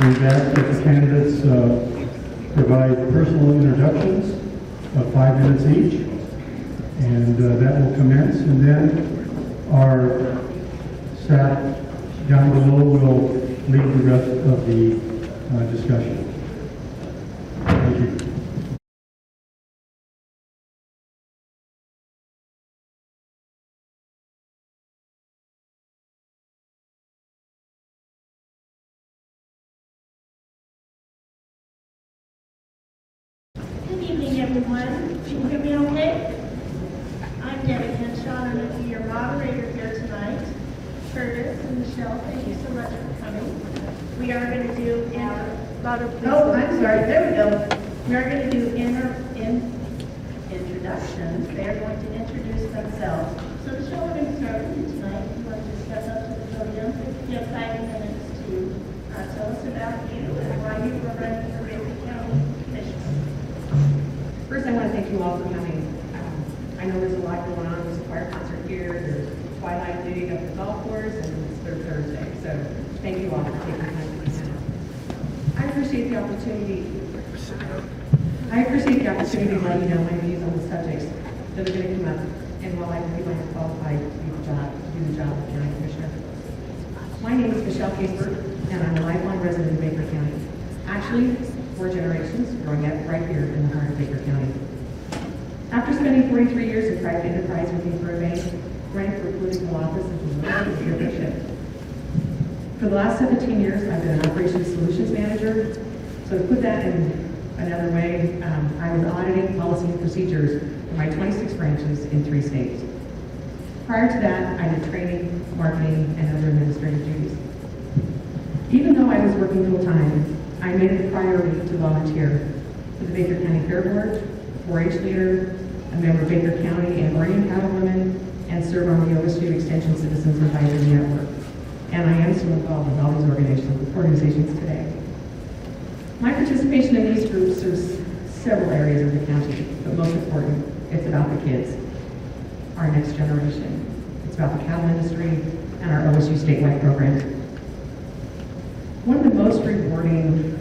We've asked that the candidates provide personal introductions of 5 minutes each, and that will commence, and then our staff down below will lead the rest of the discussion. Thank you. Good evening, everyone. Can you hear me okay? I'm Debbie Henshaw, and I'm going to be your moderator here tonight. Curtis and Michele, thank you so much for coming. We are going to do oh, I'm sorry. There we go. We are going to do introductions. They are going to introduce themselves. So Michele, we're going to start with you tonight. You want to step up to the podium? You have 5 minutes to tell us about you and why you were running for Baker County Commissioner. First, I want to thank you all for coming. I know there's a lot going on. There's a choir concert here. There's Twilight Dig up at the golf course, and it's Third Thursday. So thank you all for taking the time to come out. I appreciate the opportunity to let you know my views on the subjects that are going to come up, and while I believe I am qualified to do the job of County Commissioner. My name is Michele Kaseberg, and I'm a lifelong resident of Baker County. Actually, 4 generations growing up right here in the heart of Baker County. After spending 43 years in private enterprise working for a bank, running for political office as a leadership. For the last 17 years, I've been an operations solutions manager. So to put that in another way, I was auditing policy and procedures for my 26 branches in 3 states. Prior to that, I did training, marketing, and other administrative duties. Even though I was working full-time, I made it a priority to volunteer for the Baker County Fair Board, 4-H leader, a member of Baker County and Oregon Cattlewomen, and serve on the OSU Extension Citizens Advisory Network. And I am still involved with all these organizations today. My participation in these groups serves several areas of the county, but most important, it's about the kids, our next generation. It's about the cattle industry and our OSU statewide programs. One of the most rewarding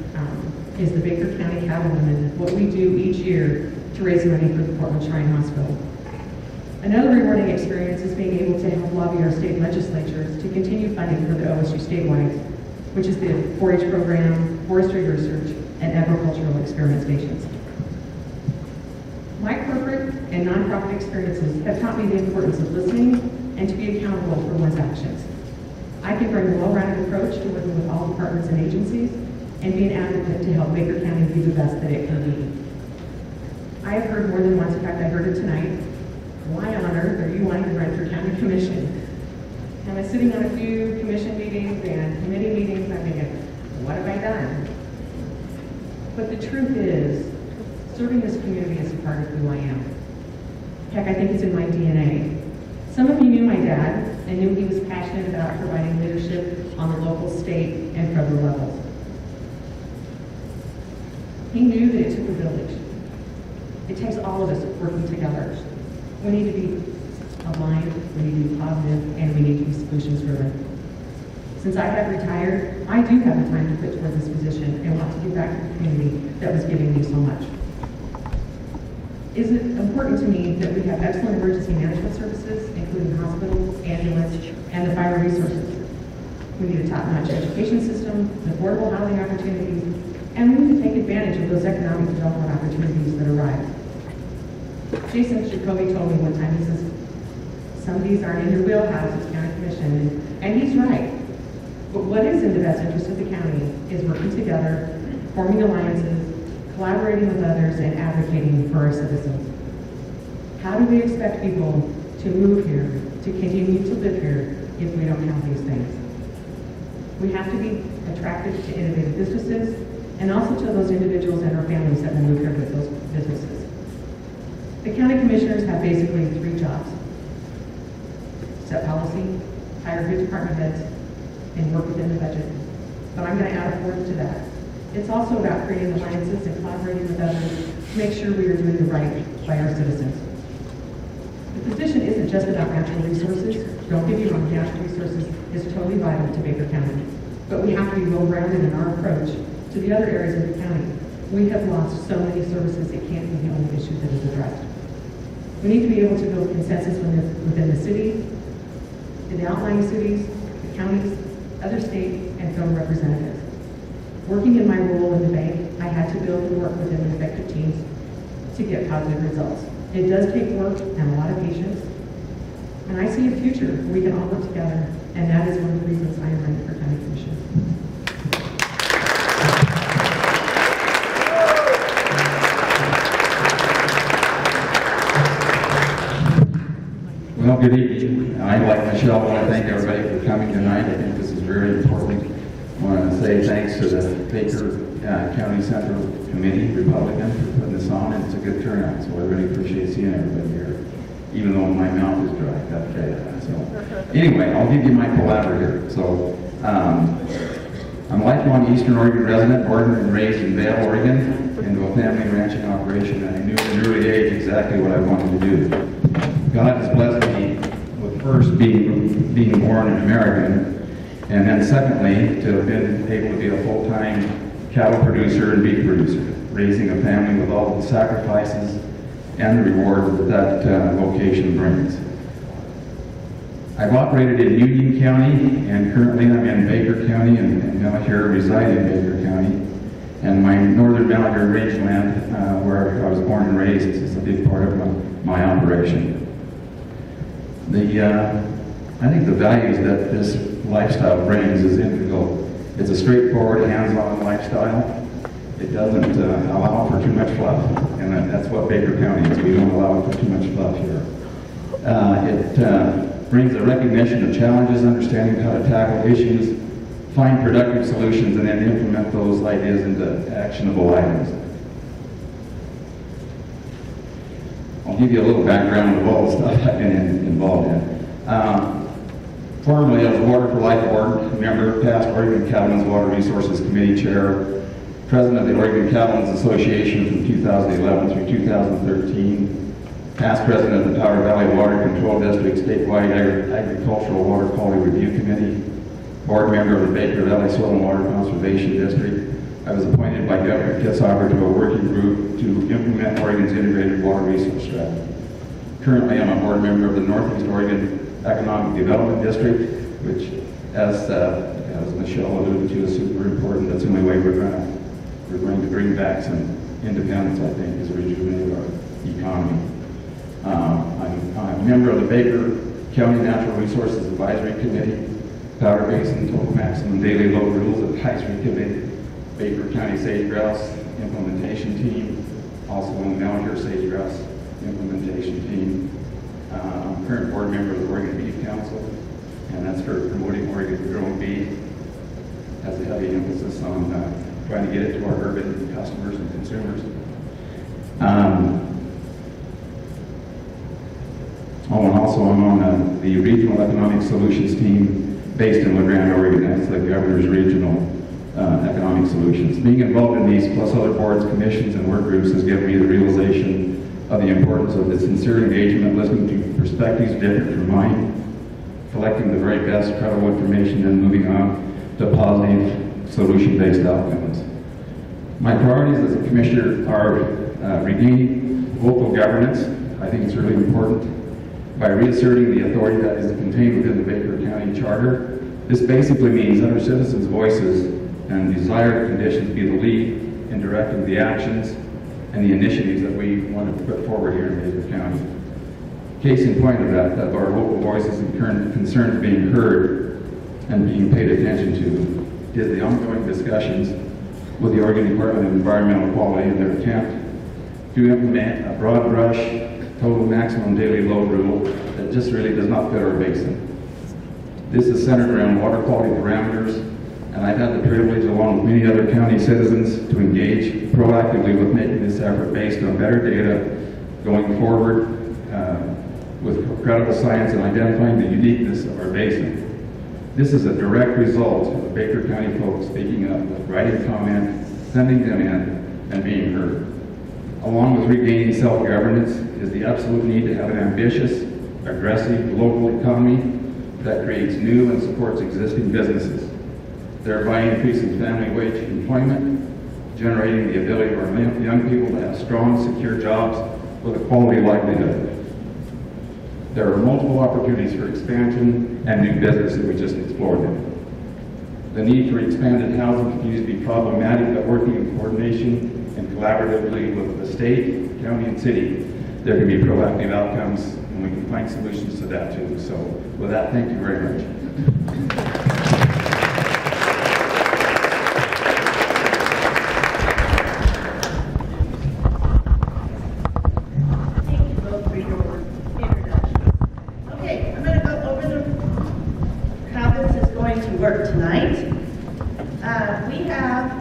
is the Baker County Cattlewomen, what we do each year to raise money for the Portland Shrine Hospital. Another rewarding experience is being able to help lobby our state legislatures to continue funding for the OSU statewide, which is the 4-H program, forestry research, and agricultural experiment stations. My corporate and nonprofit experiences have taught me the importance of listening and to be accountable for one's actions. I can bring a well-rounded approach to working with all departments and agencies and be an advocate to help Baker County be the best that it can be. I have heard more than once, in fact I heard it tonight, why on earth are you wanting to run for county commission? And I'm sitting on a few commission meetings and committee meetings and I'm thinking, what have I done? But the truth is, serving this community is a part of who I am. Heck, I think it's in my DNA. Some of you knew my dad and knew he was passionate about providing leadership on the local, state, and federal levels. He knew that it took a village. It takes all of us working together. We need to be aligned, we need to be positive, and we need to be solutions driven. Since I have retired, I do have the time to put towards this position and want to give back to the community that was giving me so much. It is important to me that we have excellent emergency management services, including hospitals, ambulance, and the fire resources. We need a top-notch education system, affordable housing opportunities, and we need to take advantage of those economic development opportunities that arise. Jason Jacoby told me one time, he says, some of these aren't in your wheelhouse as county commission, and he's right. But what is in the best interest of the county is working together, forming alliances, collaborating with others, and advocating for our citizens. How do we expect people to move here, to continue to live here, if we don't have these things? We have to be attractive to innovative businesses, and also to those individuals and our families that will move here with those businesses. The county commissioners have basically 3 jobs: set policy, hire good department heads, and work within the budget. But I'm going to add a 4th to that. It's also about creating alliances and collaborating with others to make sure we are doing the right by our citizens. The position isn't just about natural resources. Don't get me wrong, natural resources is totally vital to Baker County. but we have to be well-rounded in our approach to the other areas of the county. We have lost so many services, it can't be the only issue that is addressed. We need to be able to build consensus within the city, in the outlying cities, the counties, other state, and federal representatives. Working in my role in the bank, I had to build and work within effective teams to get positive results. It does take work and a lot of patience, and I see a future where we can all work together, and that is one of the reasons I am running for county commission. Well, good evening. I, like Michelle, want to thank everybody for coming tonight. I think this is very important. I want to say thanks to the Baker County Central Committee, Republican, for putting this on, and it's a good turnout, so I really appreciate seeing everybody here, even though my mouth is dry. That's okay. So, anyway, I'll give you my palaver here. So, I'm a lifelong Eastern Oregon resident, born and raised in Vail, Oregon, into a family ranching operation, and I knew at an early age exactly what I wanted to do. God has blessed me with first being born an American, and then secondly, to have been able to be a full-time cattle producer and beef producer, raising a family with all of the sacrifices and the rewards that vocation brings. I've operated in Union County, and currently I'm in Baker County, and Melchior reside in Baker County. And my northern Melchior rangeland, where I was born and raised, is a big part of my operation. I think the values that this lifestyle brings is integral. It's a straightforward, hands-on lifestyle. It doesn't allow for too much fluff, and that's what Baker County is. We don't allow for too much fluff here. It brings a recognition of challenges, understanding how to tackle issues, find productive solutions, and then implement those ideas into actionable items. I'll give you a little background of all the stuff I've been involved in. Formerly, I was a Water for Life Board member, past Oregon Cattlemen's Water Resources Committee Chair, President of the Oregon Cattlemen's Association from 2011 through 2013, past President of the Powder Valley Water Control District Statewide Agricultural Water Quality Review Committee, board member of the Baker Valley Soil and Water Conservation District. I was appointed by Governor Kaseberg to a working group to implement Oregon's integrated water resource strategy. Currently, I'm a board member of the Northeast Oregon Economic Development District, which, as Michelle alluded to, is super important. That's the only way we're going to bring back some independence, I think, is rejuvenate our economy. I'm a member of the Baker County Natural Resources Advisory Committee, Powder Basin Total Maximum Daily Load Rules Advisory Committee, Baker County Sage Grouse Implementation Team, also on the Melchior Sage Grouse Implementation Team. I'm a current board member of the Oregon Beef Council, and that's for promoting Oregon-grown beef. Has a heavy emphasis on trying to get it to our urban customers and consumers. I'm on the Regional Economic Solutions team based in LaGrande, Oregon. That's the Governor's Regional Economic Solutions. Being involved in these, plus other boards, commissions, and work groups, has given me the realization of the importance of the sincere engagement, listening to perspectives different from mine, collecting the very best credible information, and moving on to positive, solution-based outcomes. My priorities as a commissioner are regaining local governance. I think it's really important by reasserting the authority that is contained within the Baker County Charter. This basically means that our citizens' voices and desired conditions be the lead in directing the actions and the initiatives that we want to put forward here in Baker County. Case in point of that our local voices and current concerns being heard and being paid attention to is the ongoing discussions with the Oregon Department of Environmental Quality in their attempt to implement a broad brush total maximum daily load rule that just really does not fit our basin. This is centered around water quality parameters, and I've had the privilege, along with many other county citizens, to engage proactively with making this effort based on better data going forward with credible science and identifying the uniqueness of our basin. This is a direct result of Baker County folks speaking up, writing comment, sending them in, and being heard. Along with regaining self-governance is the absolute need to have an ambitious, aggressive local economy that creates new and supports existing businesses. thereby increasing family wage employment, generating the ability of our young people to have strong, secure jobs with a quality livelihood. There are multiple opportunities for expansion and new business that we just explored. The need for expanded housing continues to be problematic, but working in coordination and collaboratively with the state, county, and city, there can be proactive outcomes, and we can find solutions to that too. So with that, thank you very much. Thank you both for your introduction. Okay, I'm going to go over how this is going to work tonight.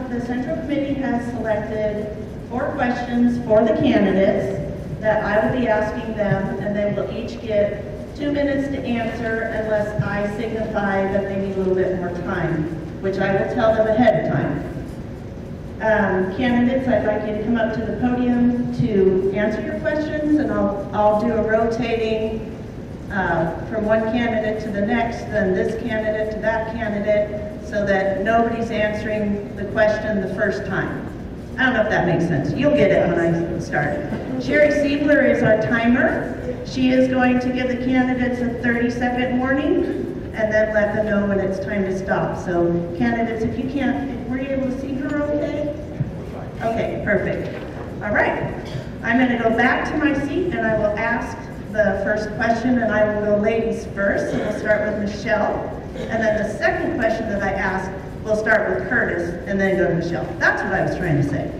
The Central Committee has selected 4 questions for the candidates that I will be asking them, and they will each get 2 minutes to answer unless I signify that they need a little bit more time, which I will tell them ahead of time. Candidates, I'd like you to come up to the podium to answer your questions, and I'll do a rotating from one candidate to the next, then this candidate to that candidate, so that nobody's answering the question the first time. I don't know if that makes sense. You'll get it when I start. Sherry Siebler is our timer. She is going to give the candidates a 30-second warning and then let them know when it's time to stop. So candidates, if you can't, were you able to see her okay? Okay, perfect. All right. I'm going to go back to my seat and I will ask the first question, and I will go ladies first. So we'll start with Michelle. And then the second question that I ask, we'll start with Curtis and then go to Michelle. That's what I was trying to say.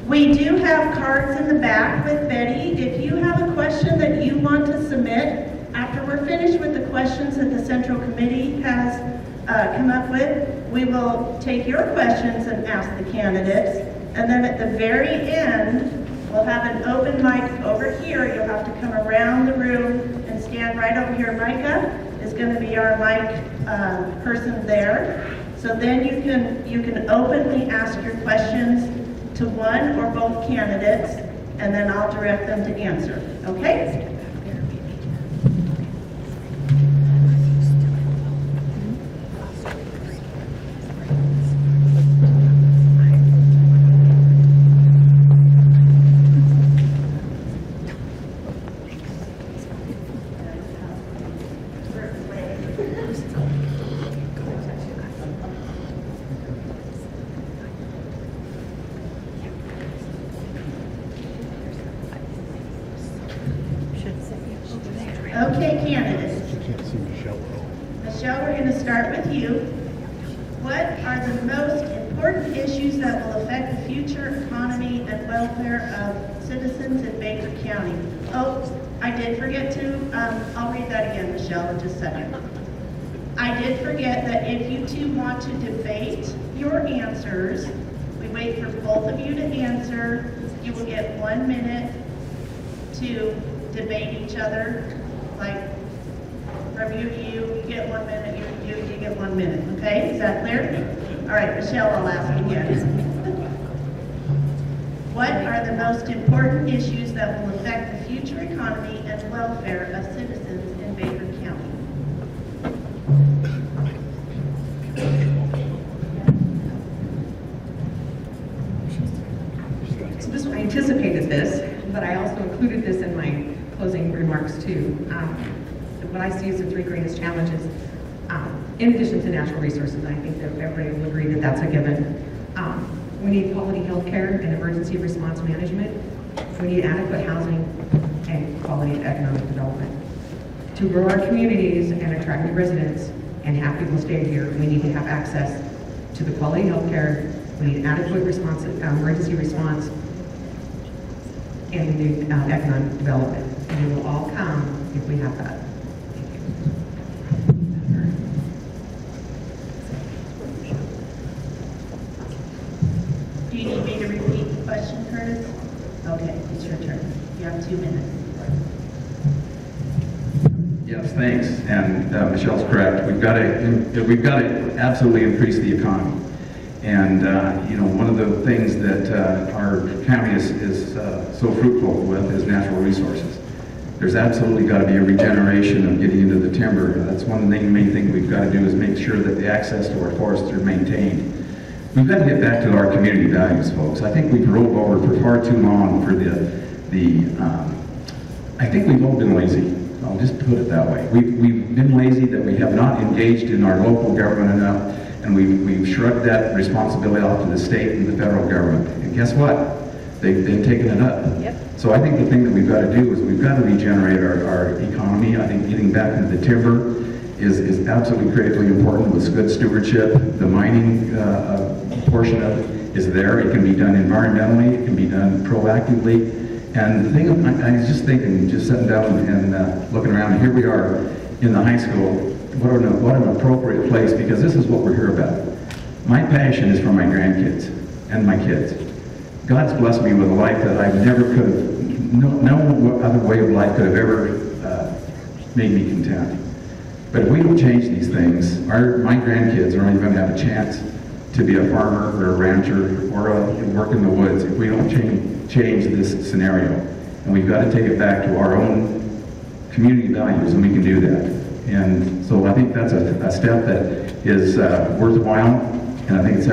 We do have cards in the back with Betty. If you have a question that you want to submit, after we're finished with the questions that the Central Committee has come up with, we will take your questions and ask the candidates. And then at the very end, we'll have an open mic over here. You'll have to come around the room and stand right over here. Micah is going to be our mic person there. So then you can openly ask your questions to one or both candidates, and then I'll direct them to answer. Okay? Okay, candidates. Michelle, we're going to start with you. What are the most important issues that will affect the future economy and welfare of citizens in Baker County? Oh, I did forget to, I'll read that again, Michelle, in just a second. I did forget that if you two want to debate your answers, we wait for both of you to answer. You will get 1 minute to debate each other. Like, from you to you get 1 minute, you get 1 minute, okay? Is that clear? All right, Michelle, I'll ask again. What are the most important issues that will affect the future economy and welfare of citizens in Baker County? So I anticipated this, but I also included this in my closing remarks too. What I see as the 3 greatest challenges, in addition to natural resources, I think that everybody will agree that that's a given. We need quality health care and emergency response management. We need adequate housing and quality economic development. To grow our communities and attract new residents and have people stay here, we need to have access to the quality health care. We need adequate response, emergency response, and we need economic development. And it will all come if we have that. Do you need me to repeat the question, Curtis? Okay, it's your turn. You have 2 minutes. Yes, thanks. And Michelle's correct. We've got to absolutely increase the economy. And one of the things that our county is so fruitful with is natural resources. there's absolutely got to be a regeneration of getting into the timber. That's one of the main things we've got to do is make sure that the access to our forests are maintained. We've got to get back to our community values, folks. I think we've rolled over for far too long for I think we've all been lazy. I'll just put it that way. We've been lazy that we have not engaged in our local government enough, and we've shrugged that responsibility off to the state and the federal government. And guess what? They've been taking it up. Yep. So I think the thing that we've got to do is we've got to regenerate our economy. I think getting back into the timber is absolutely critically important with good stewardship. The mining portion of it is there. It can be done environmentally. It can be done proactively. And the thing, I was just thinking, just sitting down and looking around, and here we are in the high school. What an appropriate place, because this is what we're here about. My passion is for my grandkids and my kids. God's blessed me with a life that I never could have, no other way of life could have ever made me content. But if we don't change these things, my grandkids are only going to have a chance to be a farmer or a rancher or work in the woods if we don't change this scenario. And we've got to take it back to our own community values, and we can do that. And so I think that's a step that is worthwhile, and I think it's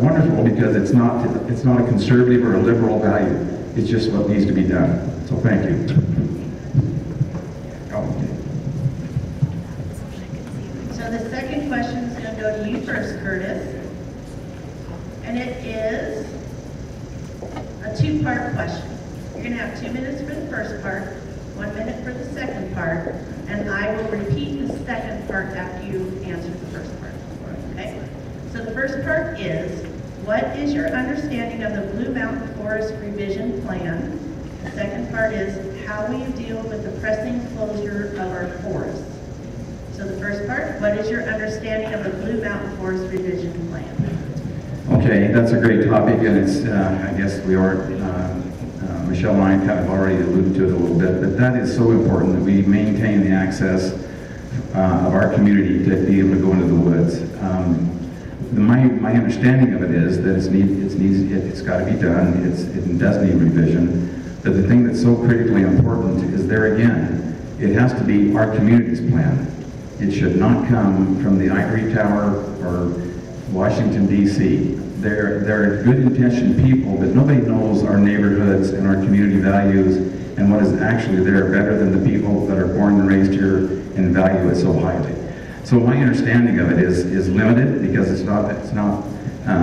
wonderful because it's not a conservative or a liberal value. It's just what needs to be done. So thank you. So the second question is going to go to you first, Curtis. And it is a two-part question. You're going to have 2 minutes for the first part, 1 minute for the second part, and I will repeat the second part after you answer the first part. Okay? So the first part is, what is your understanding of the Blue Mountain Forest Revision Plan? The second part is, how will you deal with the pressing closure of our forests? So the first part, what is your understanding of the Blue Mountain Forest Revision Plan? Okay, that's a great topic, and it's, I guess we are, Michele and I kind of already alluded to it a little bit, but that is so important that we maintain the access of our community to be able to go into the woods. My understanding of it is that it's got to be done, it does need revision, but the thing that's so critically important is there again, it has to be our community's plan. It should not come from the ivory tower or Washington, D.C. They're good-intentioned people, but nobody knows our neighborhoods and our community values and what is actually there better than the people that are born and raised here and value it so highly. So my understanding of it is limited because it's not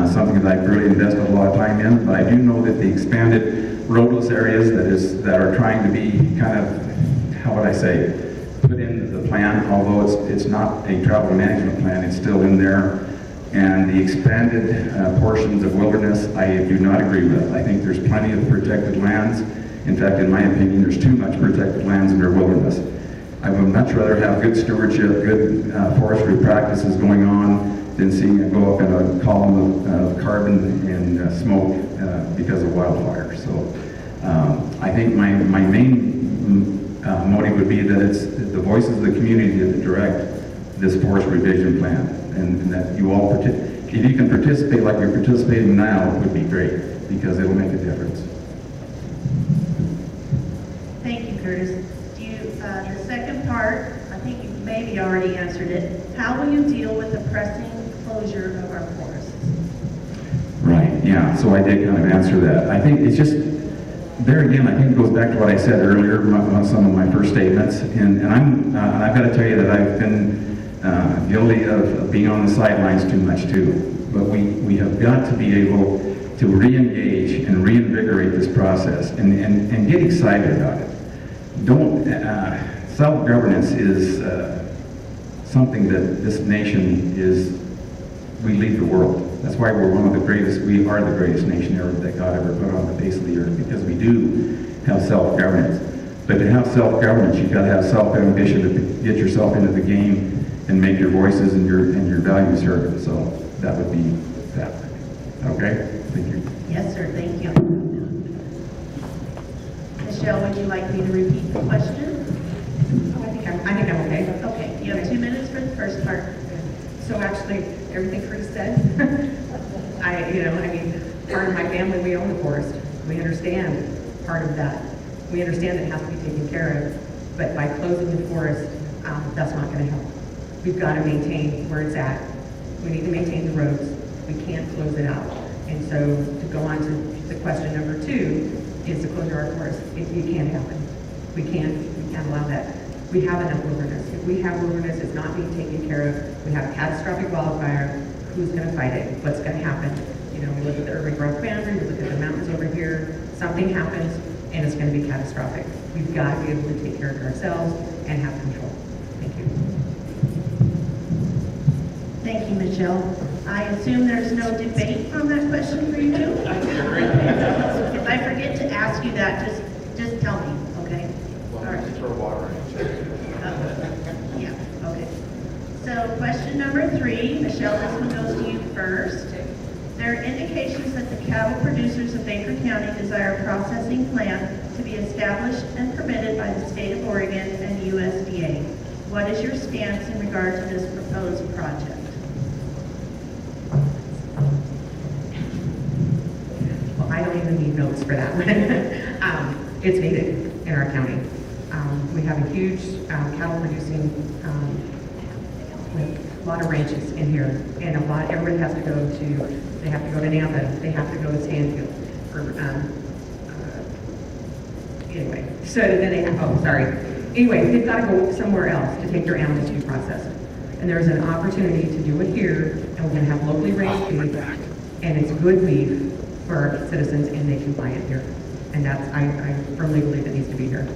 something that I've really invested a lot of time in, but I do know that the expanded roadless areas that are trying to be kind of, how would I say, put into the plan, although it's not a travel management plan, it's still in there. And the expanded portions of wilderness, I do not agree with. I think there's plenty of protected lands. In fact, in my opinion, there's too much protected lands in our wilderness. I would much rather have good stewardship, good forestry practices going on than seeing it go up in a column of carbon and smoke because of wildfire. So I think my main motive would be that it's the voices of the community that direct this forest revision plan, and that you all, if you can participate like you're participating now, it would be great, because it'll make a difference. Thank you, Curtis. The second part, I think you maybe already answered it. How will you deal with the pressing closure of our forests? Right, yeah, so I did kind of answer that. I think it's just, there again, I think it goes back to what I said earlier, some of my first statements, and I've got to tell you that I've been guilty of being on the sidelines too much too. But we have got to be able to re-engage and reinvigorate this process and get excited about it. Self-governance is something that this nation we lead the world. That's why we are the greatest nation ever that God ever put on the face of the earth, because we do have self-governance. But to have self-governance, you've got to have self-ambition to get yourself into the game and make your voices and your values heard. So that would be that. Okay? Thank you. Yes, sir. Thank you. Michele, would you like me to repeat the question? I think I'm okay. Okay. You have 2 minutes for the first part. So actually, everything Curtis said, part of my family, we own the forest. We understand part of that. We understand it has to be taken care of, but by closing the forest, that's not going to help. We've got to maintain where it's at. We need to maintain the roads. We can't close it out. And so to go on to the question number 2 is the closure of our forest. It can't happen. We can't allow that. We have enough wilderness. If we have wilderness, it's not being taken care of. We have a catastrophic wildfire. Who's going to fight it? What's going to happen? You know, we look at the urban growth boundary, we look at the mountains over here. Something happens, and it's going to be catastrophic. We've got to be able to take care of it ourselves and have control. Thank you. Thank you, Michelle. I assume there's no debate on that question for you? If I forget to ask you that, just tell me, okay? All right. Throw water in it. Yeah, okay. So question number 3, Michelle, this one goes to you first. There are indications that the cattle producers of Baker County desire a processing plant to be established and permitted by the state of Oregon and USDA. What is your stance in regard to this proposed project? Well, I don't even need notes for that one. It's needed in our county. We have a huge cattle producing, a lot of ranches in here, and everybody has to go to, they have to go to Nampa, they have to go to Stanfield, anyway, so then they have, anyway, they've got to go somewhere else to take their animals to be processed. And there's an opportunity to do it here, and we're going to have locally raised beef, and it's good beef for our citizens, and they can buy it here. And that's, I firmly believe it needs to be here.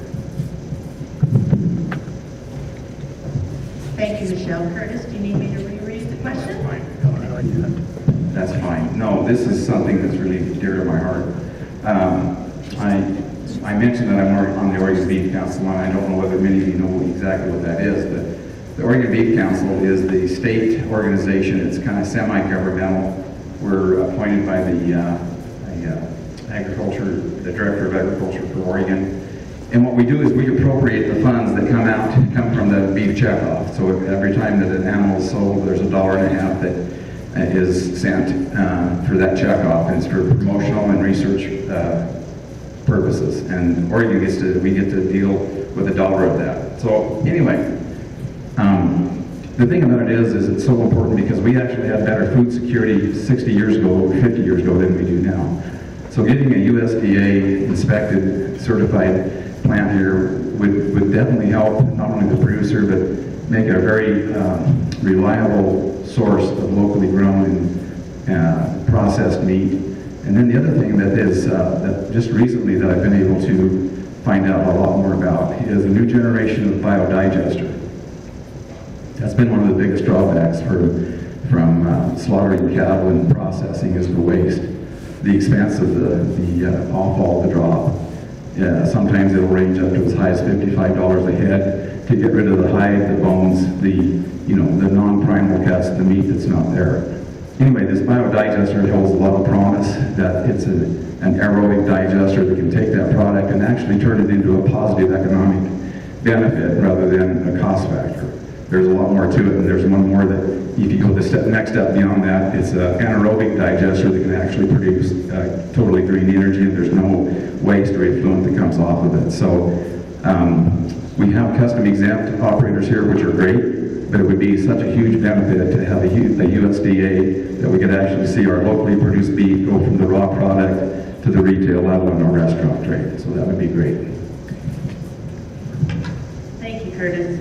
Thank you, Michelle. Curtis, do you need me to reread the question? That's fine. No, this is something that's really dear to my heart. I mentioned that I'm on the Oregon Beef Council, and I don't know whether many of you know exactly what that is, but the Oregon Beef Council is the state organization. It's kind of semi-governmental. We're appointed by the the Director of Agriculture for Oregon. And what we do is we appropriate the funds that come from the beef checkoff. So every time that an animal is sold, there's $1.50 that is sent for that checkoff, and it's for promotional and research purposes. And Oregon we get to deal with $1 of that. So anyway, the thing about it is it's so important because we actually had better food security 60 years ago, 50 years ago than we do now. So getting a USDA inspected, certified plant here would definitely help not only the producer, but make it a very reliable source of locally grown and processed meat. And then the other thing that is that just recently that I've been able to find out a lot more about is a new generation of biodigester. That's been one of the biggest drawbacks from slaughtering cattle and processing is the waste, the expense of the offal, the drop. Sometimes it'll range up to as high as $55 a head to get rid of the hide, the bones, the non-primal cuts, the meat that's not there. Anyway, this biodigester holds a lot of promise that it's an aerobic digester that can take that product and actually turn it into a positive economic benefit rather than a cost factor. There's a lot more to it, and there's one more that if you go the next step beyond that, it's an anaerobic digester that can actually produce totally green energy, and there's no waste or effluent that comes off of it. So we have custom exempt operators here, which are great, but it would be such a huge benefit to have a USDA that we could actually see our locally produced beef go from the raw product to the retail level in our restaurant trade. So that would be great. Thank you, Curtis.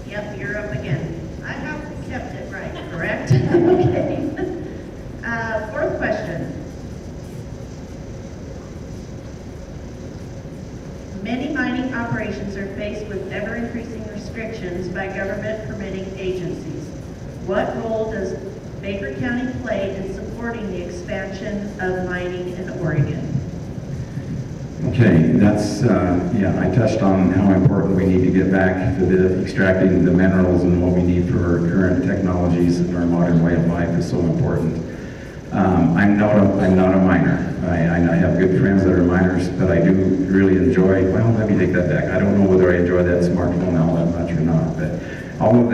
Yep, you're up again. I have kept it right, correct? Okay. Fourth question. Many mining operations are faced with ever-increasing restrictions by government permitting agencies. What role does Baker County play in supporting the expansion of mining in Oregon? Okay, that's, I touched on how important we need to get back to the extracting the minerals and what we need for our current technologies and our modern way of life is so important. I'm not a miner. I have good friends that are miners, but I do really enjoy, well, let me take that back. I don't know whether I enjoy that smartphone all that much or not, but all of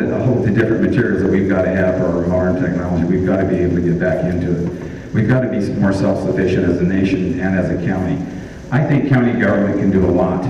the different materials that we've got to have for our modern technology, we've got to be able to get back into it. We've got to be more self-sufficient as a nation and as a county. I think county government can do a lot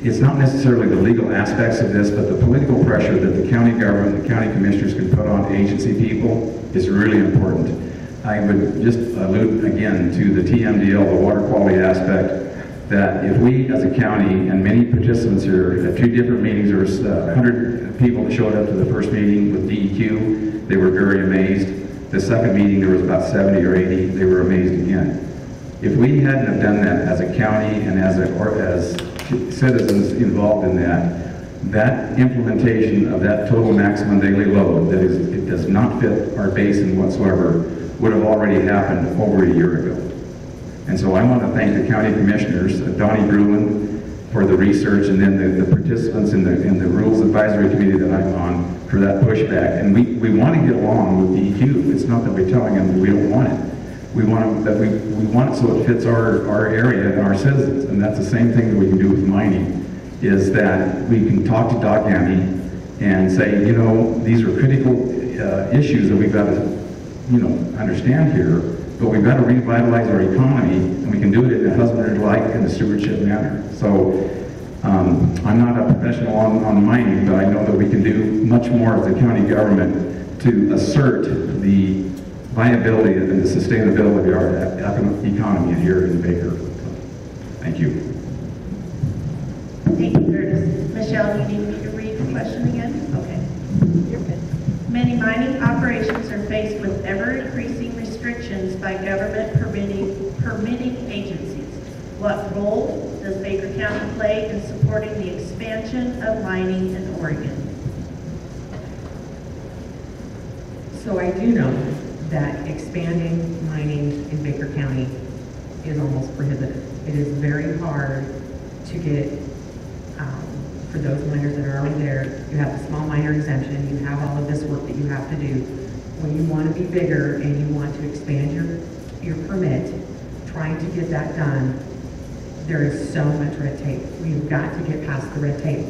it's not necessarily the legal aspects of this, but the political pressure that the county government, the county commissioners can put on agency people is really important. I would just allude again to the TMDL, the water quality aspect, that if we as a county, and many participants here at 2 different meetings, there was 100 people that showed up to the first meeting with DEQ, they were very amazed. The second meeting there was about 70 or 80, they were amazed again. If we hadn't have done that as a county and as citizens involved in that implementation of that total maximum daily load, that is, it does not fit our basin whatsoever, would have already happened over a year ago. And so I want to thank the county commissioners, Donnie Bruin, for the research, and then the participants in the Rules Advisory Committee that I'm on for that pushback. And we want to get along with DEQ. It's not that we're telling them we don't want it. We want it so it fits our area and our citizens. And that's the same thing that we can do with mining, is that we can talk to Doc County and say, you know, these are critical issues that we've got to, you know, understand here, but we've got to revitalize our economy, and we can do it in a husbandry-like and a stewardship manner. So I'm not a professional on mining, but I know that we can do much more as the county government to assert the viability and the sustainability of our economy here in Baker. Thank you. Thank you, Curtis. Michelle, you need me to read the question again? Okay. You're good. Many mining operations are faced with ever-increasing restrictions by government permitting agencies. What role does Baker County play in supporting the expansion of mining in Oregon? So I do know that expanding mining in Baker County is almost prohibitive. It is very hard to get, for those miners that are already there, you have the small miner exemption, you have all of this work that you have to do. When you want to be bigger and you want to expand your permit, trying to get that done, there is so much red tape. We've got to get past the red tape.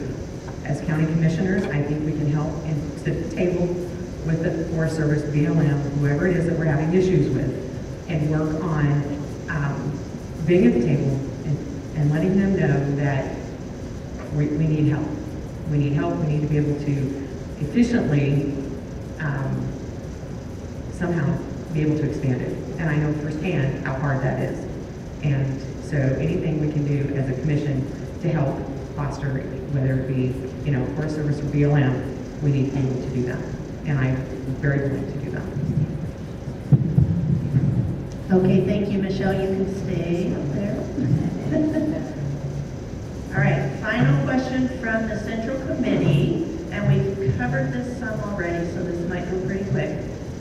As county commissioners, I think we can help and sit at the table with the Forest Service, BLM, whoever it is that we're having issues with, and work on being at the table and letting them know that we need help. We need help. We need to be able to efficiently somehow be able to expand it. And I know firsthand how hard that is. And so anything we can do as a commission to help foster, whether it be, you know, Forest Service or BLM, we need to be able to do that. And I'm very willing to do that. Okay, thank you, Michelle. You can stay up there. All right, final question from the Central Committee, and we've covered this some already, so this might go pretty quick.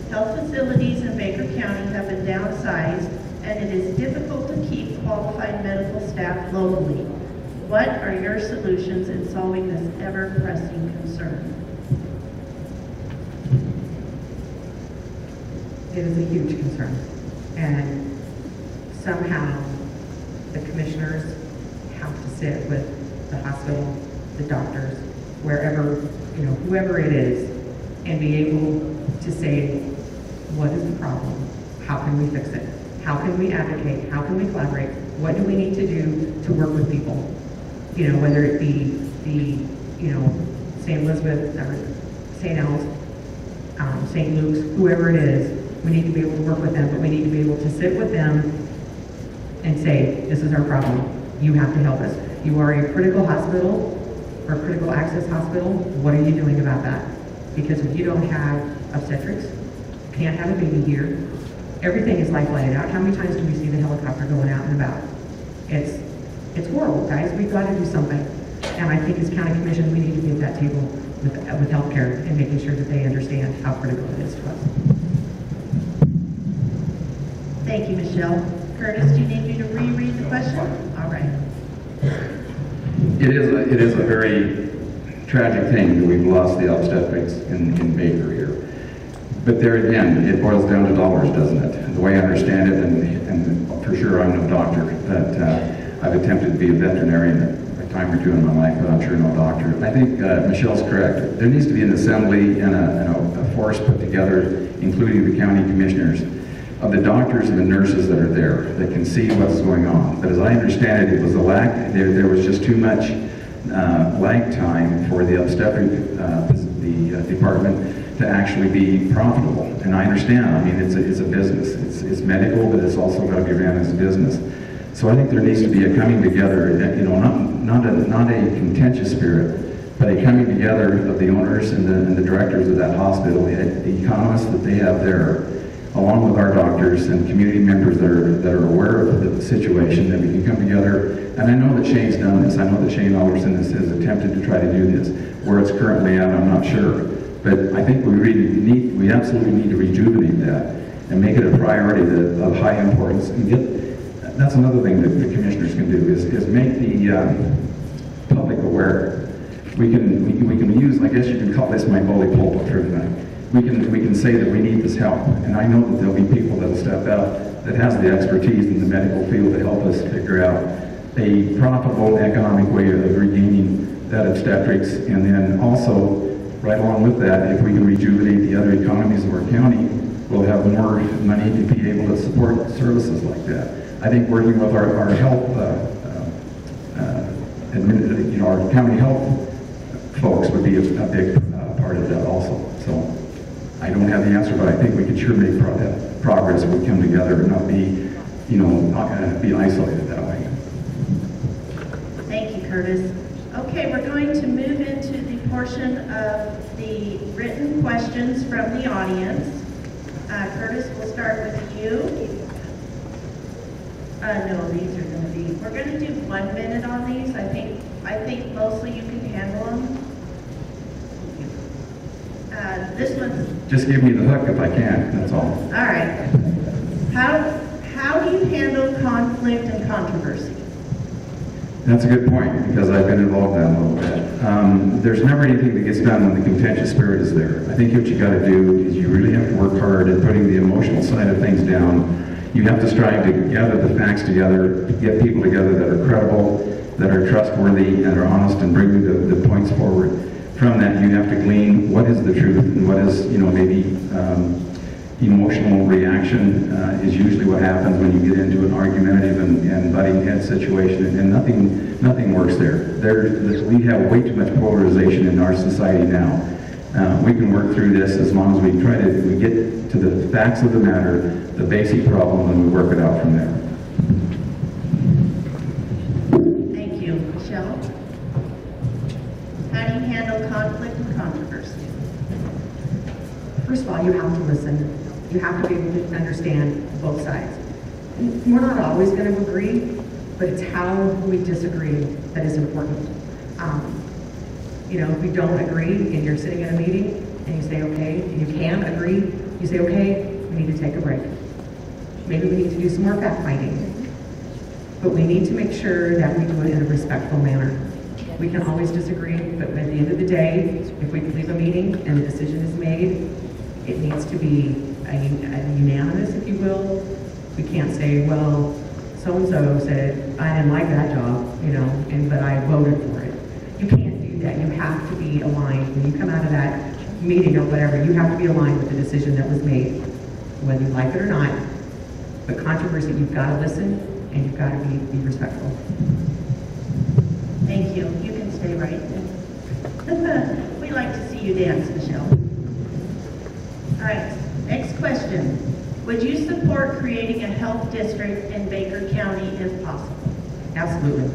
Health facilities in Baker County have been downsized, and it is difficult to keep qualified medical staff locally. What are your solutions in solving this ever-pressing concern? It is a huge concern. And somehow the commissioners have to sit with the hospital, the doctors, wherever, you know, whoever it is, and be able to say, what is the problem? How can we fix it? How can we advocate? How can we collaborate? What do we need to do to work with people? You know, whether it be the, you know, St. Elizabeth, or St. Al's, St. Luke's, whoever it is, we need to be able to work with them, but we need to be able to sit with them and say, this is our problem. You have to help us. You are a critical hospital or a critical access hospital. What are you doing about that? Because if you don't have obstetrics, you can't have a baby here. Everything is life-lighted out. How many times do we see the helicopter going out and about? It's horrible, guys. We've got to do something. And I think as county commission, we need to be at that table with healthcare and making sure that they understand how critical it is to us. Thank you, Michelle. Curtis, do you need me to reread the question? All right. It is a very tragic thing that we've lost the obstetrics in Baker here. But there again, it boils down to dollars, doesn't it? The way I understand it, and for sure I'm no doctor, but I've attempted to be a veterinarian a time or two in my life, but I'm sure no doctor. I think Michelle's correct. There needs to be an assembly and a force put together, including the county commissioners, of the doctors and the nurses that are there that can see what's going on. But as I understand it, it was a lack, there was just too much lag time for the obstetric department to actually be profitable. And I understand, I mean, it's a business. It's medical, but it's also got to be ran as a business. So I think there needs to be a coming together, you know, not a contentious spirit, but a coming together of the owners and the directors of that hospital, the economists that they have there, along with our doctors and community members that are aware of the situation, that we can come together. And I know that Shane's done this. I know that Shane Alderson has attempted to try to do this. Where it's currently at, I'm not sure. But I think we absolutely need to rejuvenate that and make it a priority of high importance. And that's another thing that the commissioners can do is make the public aware. We can use, I guess you can call this my bully pulpit for tonight. We can say that we need this help, and I know that there'll be people that will step out that has the expertise in the medical field to help us figure out a profitable economic way of regaining that obstetrics, and then also, right along with that, if we can rejuvenate the other economies of our county, we'll have more money to be able to support services like that. I think working with our health, our county health folks would be a big part of that also. So I don't have the answer, but I think we can sure make progress if we come together and not be, not be isolated that way. Thank you, Curtis. Okay, we're going to move into the portion of the written questions from the audience. Curtis, we'll start with you. No, these are going to be, we're going to do 1 minute on these. I think mostly you can handle them. This one's... Just give me the hook if I can, that's all. All right. How do you handle conflict and controversy? That's a good point, because I've been involved in that a little bit. There's never anything that gets done when the contentious spirit is there. I think what you got to do is you really have to work hard at putting the emotional side of things down. You have to strive to gather the facts together, get people together that are credible, that are trustworthy, and are honest, and bring the points forward. From that, you have to glean what is the truth and what is, maybe emotional reaction is usually what happens when you get into an argumentative and butting head situation, and nothing works there. We have way too much polarization in our society now. We can work through this as long as we get to the facts of the matter, the basic problem, and we work it out from there. Thank you. Michele? How do you handle conflict and controversy? First of all, you have to listen. You have to be able to understand both sides. We're not always going to agree, but it's how we disagree that is important. If we don't agree and you're sitting in a meeting and you say, okay, and you can agree, you say, okay, we need to take a break. Maybe we need to do some more fact-finding. But we need to make sure that we do it in a respectful manner. We can always disagree, but at the end of the day, if we leave a meeting and a decision is made, it needs to be a unanimous, if you will. We can't say, well, so-and-so said, I didn't like that job, but I voted for it. You can't do that. You have to be aligned. When you come out of that meeting or whatever, you have to be aligned with the decision that was made, whether you like it or not. But controversy, you've got to listen, and you've got to be respectful. Thank you. You can stay right there. We like to see you dance, Michele. All right, next question. Would you support creating a health district in Baker County if possible? Absolutely.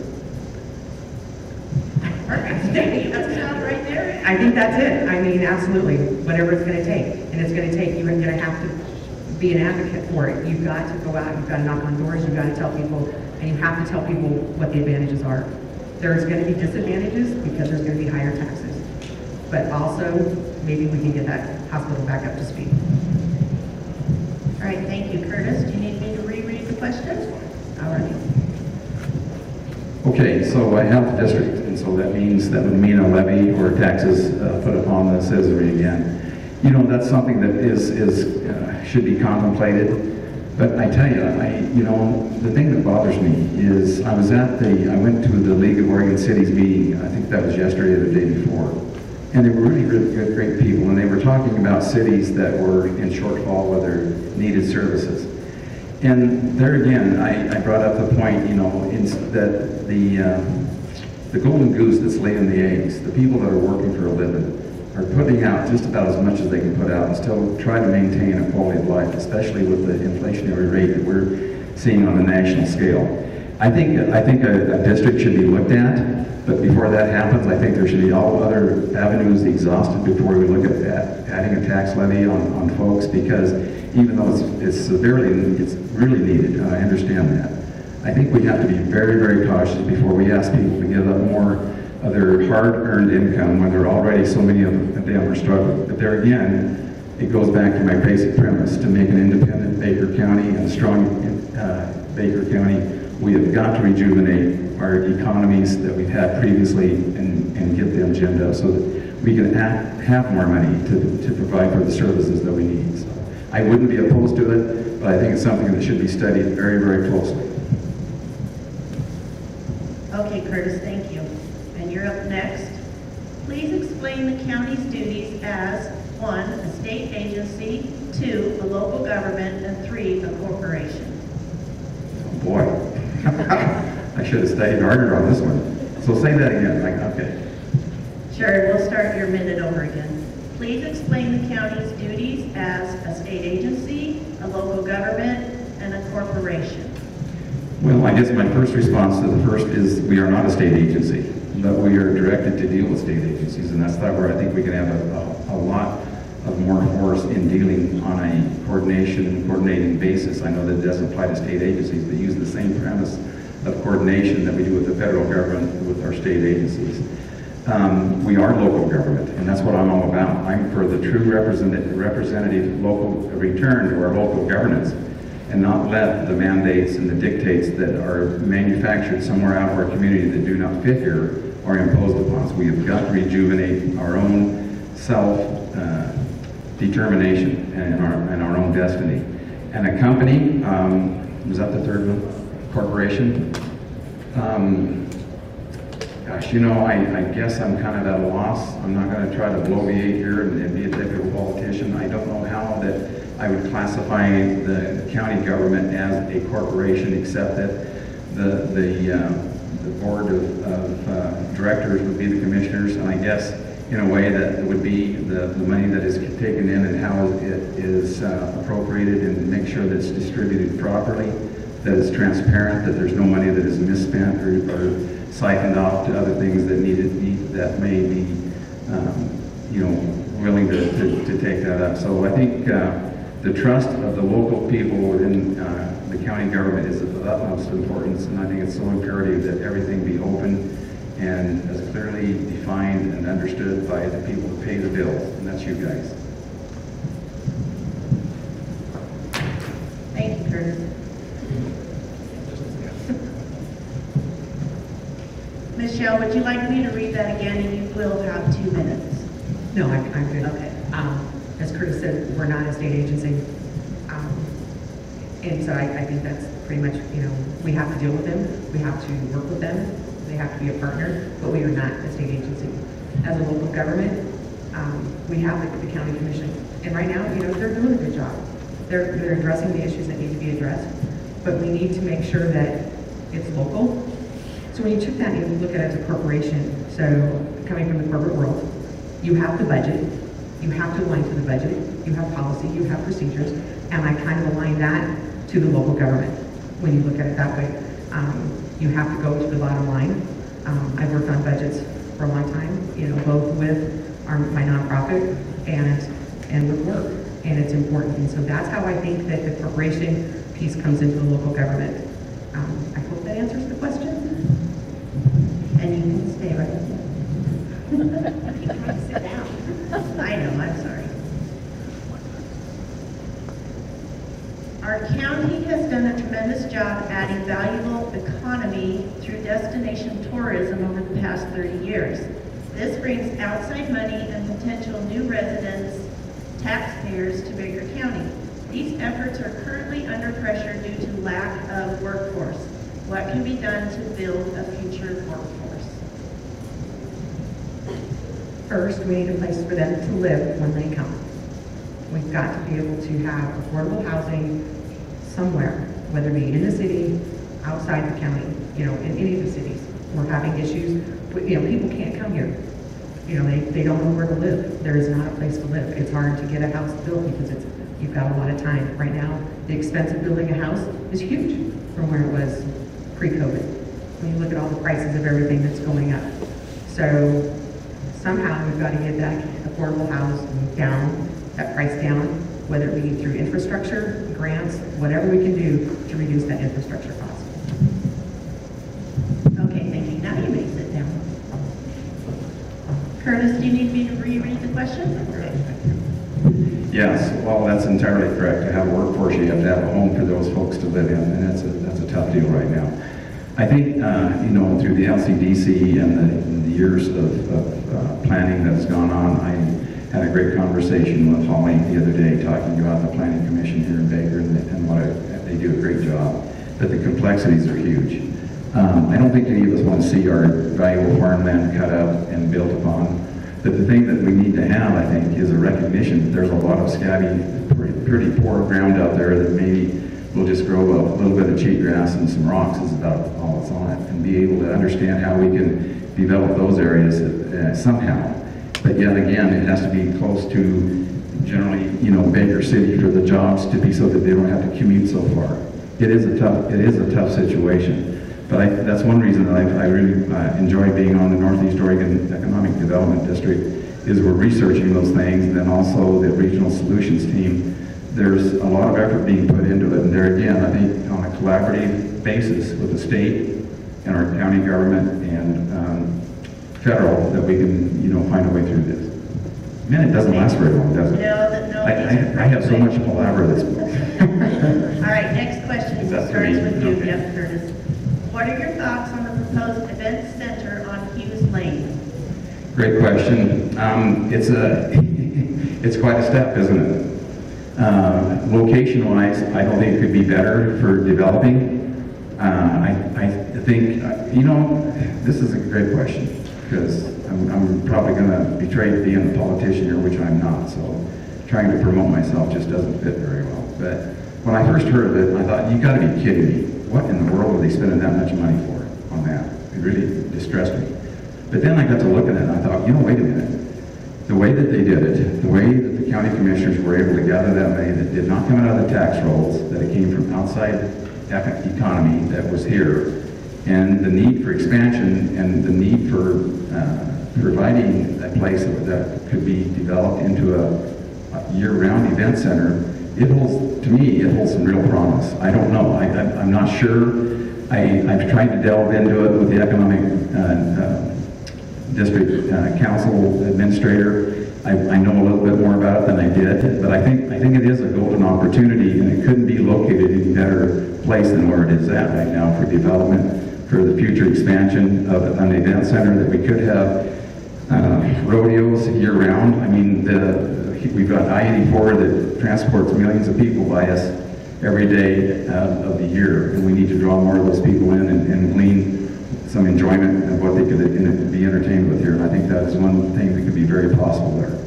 Perfect. That's a job right there. I think that's it. Absolutely. Whatever it's going to take. And it's going to take, you're going to have to be an advocate for it. You've got to go out, you've got to knock on doors, you've got to tell people, and you have to tell people what the advantages are. There's going to be disadvantages because there's going to be higher taxes. But also, maybe we can get that hospital back up to speed. All right, thank you. Curtis, do you need me to reread the question? All right. Okay, so a health district, and so that would mean a levy or taxes put upon the citizenry again. That's something that should be contemplated. But I tell you, the thing that bothers me is I went to the League of Oregon Cities meeting, I think that was yesterday or the day before, and they were really, really great people, and they were talking about cities that were in shortfall with their needed services. And there again, I brought up the point, you know, that the golden goose that's laying the eggs, the people that are working for a living, are putting out just about as much as they can put out and still try to maintain a quality of life, especially with the inflationary rate that we're seeing on a national scale. I think a district should be looked at, but before that happens, I think there should be all other avenues exhausted before we look at adding a tax levy on folks, because even though it's really needed, I understand that. I think we have to be very, very cautious before we ask people to give up more of their hard-earned income when so many of them are struggling. But there again, it goes back to my basic premise: to make an independent Baker County and a strong Baker County, we have got to rejuvenate our economies that we've had previously and get them gemmed up so that we can have more money to provide for the services that we need. So I wouldn't be opposed to it, but I think it's something that should be studied very, very closely. Okay, Curtis, thank you. And you're up next. Please explain the county's duties as 1, a state agency, 2, a local government, and 3, a corporation. Oh boy, I should have studied harder on this one. So say that again. Okay. Sure, we'll start your minute over again. Please explain the county's duties as a state agency, a local government, and a corporation. Well, I guess my first response to the first is we are not a state agency, but we are directed to deal with state agencies, and that's where I think we can have a lot of more force in dealing on a coordinating basis. I know that it doesn't apply to state agencies, but use the same premise of coordination that we do with the federal government with our state agencies. We are local government, and that's what I'm all about. I'm for the true representative local return to our local governance, and not let the mandates and the dictates that are manufactured somewhere out of our community that do not fit here or imposed upon us. We have got to rejuvenate our own self-determination and our own destiny. And a company, was that the third one? Corporation? Gosh, you know, I guess I'm kind of at a loss. I'm not going to try to bloviate here and be a typical politician. I don't know how that I would classify the county government as a corporation, except that the board of directors would be the commissioners, and I guess in a way that it would be the money that is taken in and how it is appropriated, and make sure that it's distributed properly, that it's transparent, that there's no money that is misspent or siphoned off to other things that that may be willing to take that up. So I think the trust of the local people within the county government is of the utmost importance, and I think it's so imperative that everything be open and as clearly defined and understood by the people who pay the bills, and that's you guys. Thank you, Curtis. Michele, would you like me to read that again, and you will have 2 minutes? No, I'm good. Okay. As Curtis said, we're not a state agency. And so I think that's pretty much, we have to deal with them. We have to work with them. They have to be a partner, but we are not a state agency. As a local government, we have the county commission. And right now, they're doing a good job. They're addressing the issues that need to be addressed, but we need to make sure that it's local. So when you took that and you look at it as a corporation, so coming from the corporate world, you have the budget, you have to align to the budget, you have policy, you have procedures, and I kind of align that to the local government when you look at it that way. You have to go to the bottom line. I've worked on budgets for a long time, both with my nonprofit and with work, and it's important. And so that's how I think that the corporation piece comes into the local government. I hope that answers the question. And you can stay right there. You can sit down. I know, I'm sorry. Our county has done a tremendous job adding valuable economy through destination tourism over the past 30 years. This brings outside money and potential new residents, taxpayers to Baker County. These efforts are currently under pressure due to lack of workforce. What can be done to build a future workforce? First, we need a place for them to live when they come. We've got to be able to have affordable housing somewhere. whether it be in the city, outside the county, you know, in any of the cities. We're having issues, you know, people can't come here. You know, they don't know where to live. There is not a place to live. It's hard to get a house built because you've got a lot of time. Right now, the expense of building a house is huge from where it was pre-COVID. When you look at all the prices of everything that's going up. So somehow we've got to get that affordable house down, that price down, whether it be through infrastructure, grants, whatever we can do to reduce that infrastructure cost. Okay, thank you. Now you may sit down. Curtis, do you need me to reread the question? Yes, well, that's entirely correct. To have a workforce, you have to have a home for those folks to live in, and that's a tough deal right now. I think, you know, through the LCDC and the years of planning that's gone on, I had a great conversation with Holly the other day talking about the Planning Commission here in Baker and what they do a great job, but the complexities are huge. I don't think any of us want to see our valuable farmland cut up and built upon, but the thing that we need to have, I think, is a recognition that there's a lot of scabby, pretty poor ground out there that maybe will just grow a little bit of cheatgrass and some rocks is about all that's on it, and be able to understand how we can develop those areas somehow. But yet again, it has to be close to generally, you know, Baker City for the jobs to be so that they don't have to commute so far. It is a tough situation. But that's one reason that I really enjoy being on the Northeast Oregon Economic Development District, is we're researching those things, and then also the Regional Solutions team. There's a lot of effort being put into it, and there again, I think on a collaborative basis with the state and our county government and federal, that we can, you know, find a way through this. Man, it doesn't last very long, does it? No. I have so much palaver this book. All right, next question. Is that Starts for me? with you, Okay. Jeff Curtis. What are your thoughts on the proposed event center on Hughes Lane? Great question. It's quite a step, isn't it? Location-wise, I don't think it could be better for developing. I think, you know, this is a great question, because I'm probably going to betray being a politician here, which I'm not, so trying to promote myself just doesn't fit very well. But when I first heard of it, I thought, you've got to be kidding me. What in the world are they spending that much money for on that? It really distressed me. But then I got to look at it and I thought, you know, wait a minute. The way that they did it, the way that the county commissioners were able to gather that money that did not come out of the tax rolls, that it came from outside economy that was here, and the need for expansion and the need for providing a place that could be developed into a year-round event center, it holds some real promise. I don't know. I'm not sure. I've tried to delve into it with the economic district council administrator. I know a little bit more about it than I did, but I think it is a golden opportunity, and it couldn't be located in a better place than where it is at right now for development, for the future expansion of an event center that we could have rodeos year-round. I mean, we've got I-84 that transports millions of people by us every day of the year, and we need to draw more of those people in and glean some enjoyment of what they could be entertained with here. And I think that is one thing that could be very possible there.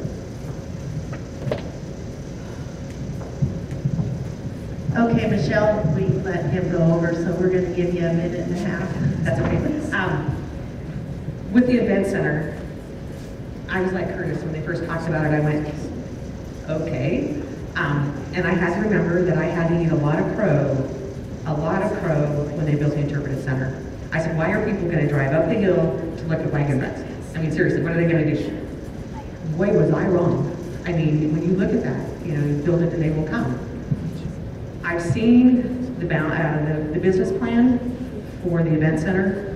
Okay, Michelle, we let him go over, so we're going to give you a minute and a half. That's okay. With the event center, I was like Curtis, when they first talked about it, I went, okay. And I had to remember that I had to eat a lot of crow when they built the interpretive center. I said, why are people going to drive up the hill to look at wagon ruts? I mean, seriously, what are they going to do? Boy, was I wrong. I mean, when you look at that, you know, you build it and they will come. I've seen the business plan for the event center.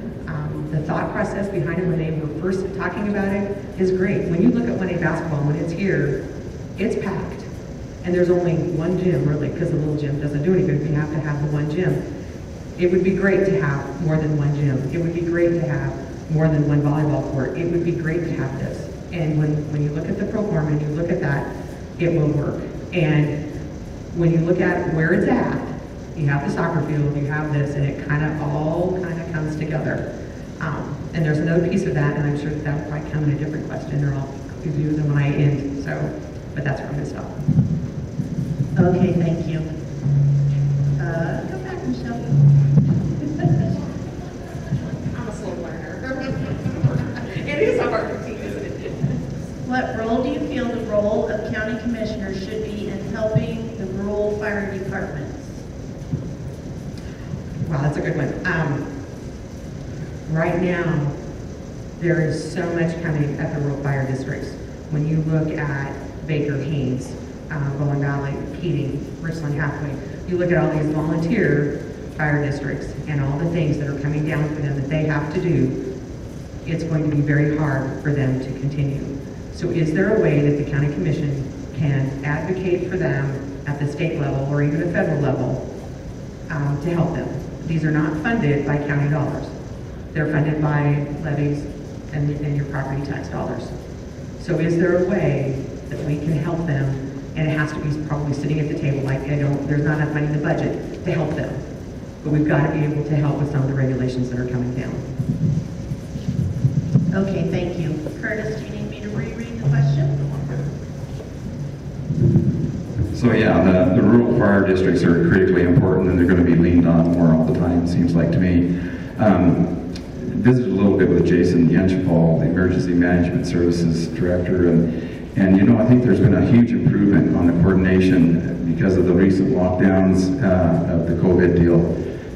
The thought process behind it when they were first talking about it is great. When you look at 1A basketball, when it's here, it's packed. And there's only one gym, really, because the little gym doesn't do any good. You have to have the one gym. It would be great to have more than one gym. It would be great to have more than one volleyball court. It would be great to have this. And when you look at the program and you look at that, it will work. And when you look at where it's at, you have the soccer field, you have this, and it all comes together. And there's another piece of that, and I'm sure that will probably come in a different question, or I'll give you them when I end. So, but that's where I'm going to stop. Okay, thank you. Go back Michele? I'm a slow learner. It is a hard routine, isn't it? What role do you feel the role of county commissioners should be in helping the rural fire departments? Wow, that's a good one. Right now, there is so much coming at the rural fire districts. When you look at Baker, Haynes, Bowen Valley, Keating, Richland, Hathaway, you look at all these volunteer fire districts and all the things that are coming down for them that they have to do, it's going to be very hard for them to continue. So is there a way that the county commission can advocate for them at the state level or even the federal level to help them? These are not funded by county dollars. They're funded by levies and your property tax dollars. So is there a way that we can help them? And it has to be probably sitting at the table, like, there's not enough money in the budget to help them. But we've got to be able to help with some of the regulations that are coming down. Okay, thank you. Curtis, do you need me to reread the question? So yeah, the rural fire districts are critically important, and they're going to be leaned on more all the time, it seems like to me. Visited a little bit with Jason Yenchpal, the Emergency Management Services Director, and you know, I think there's been a huge improvement on the coordination because of the recent lockdowns of the COVID deal.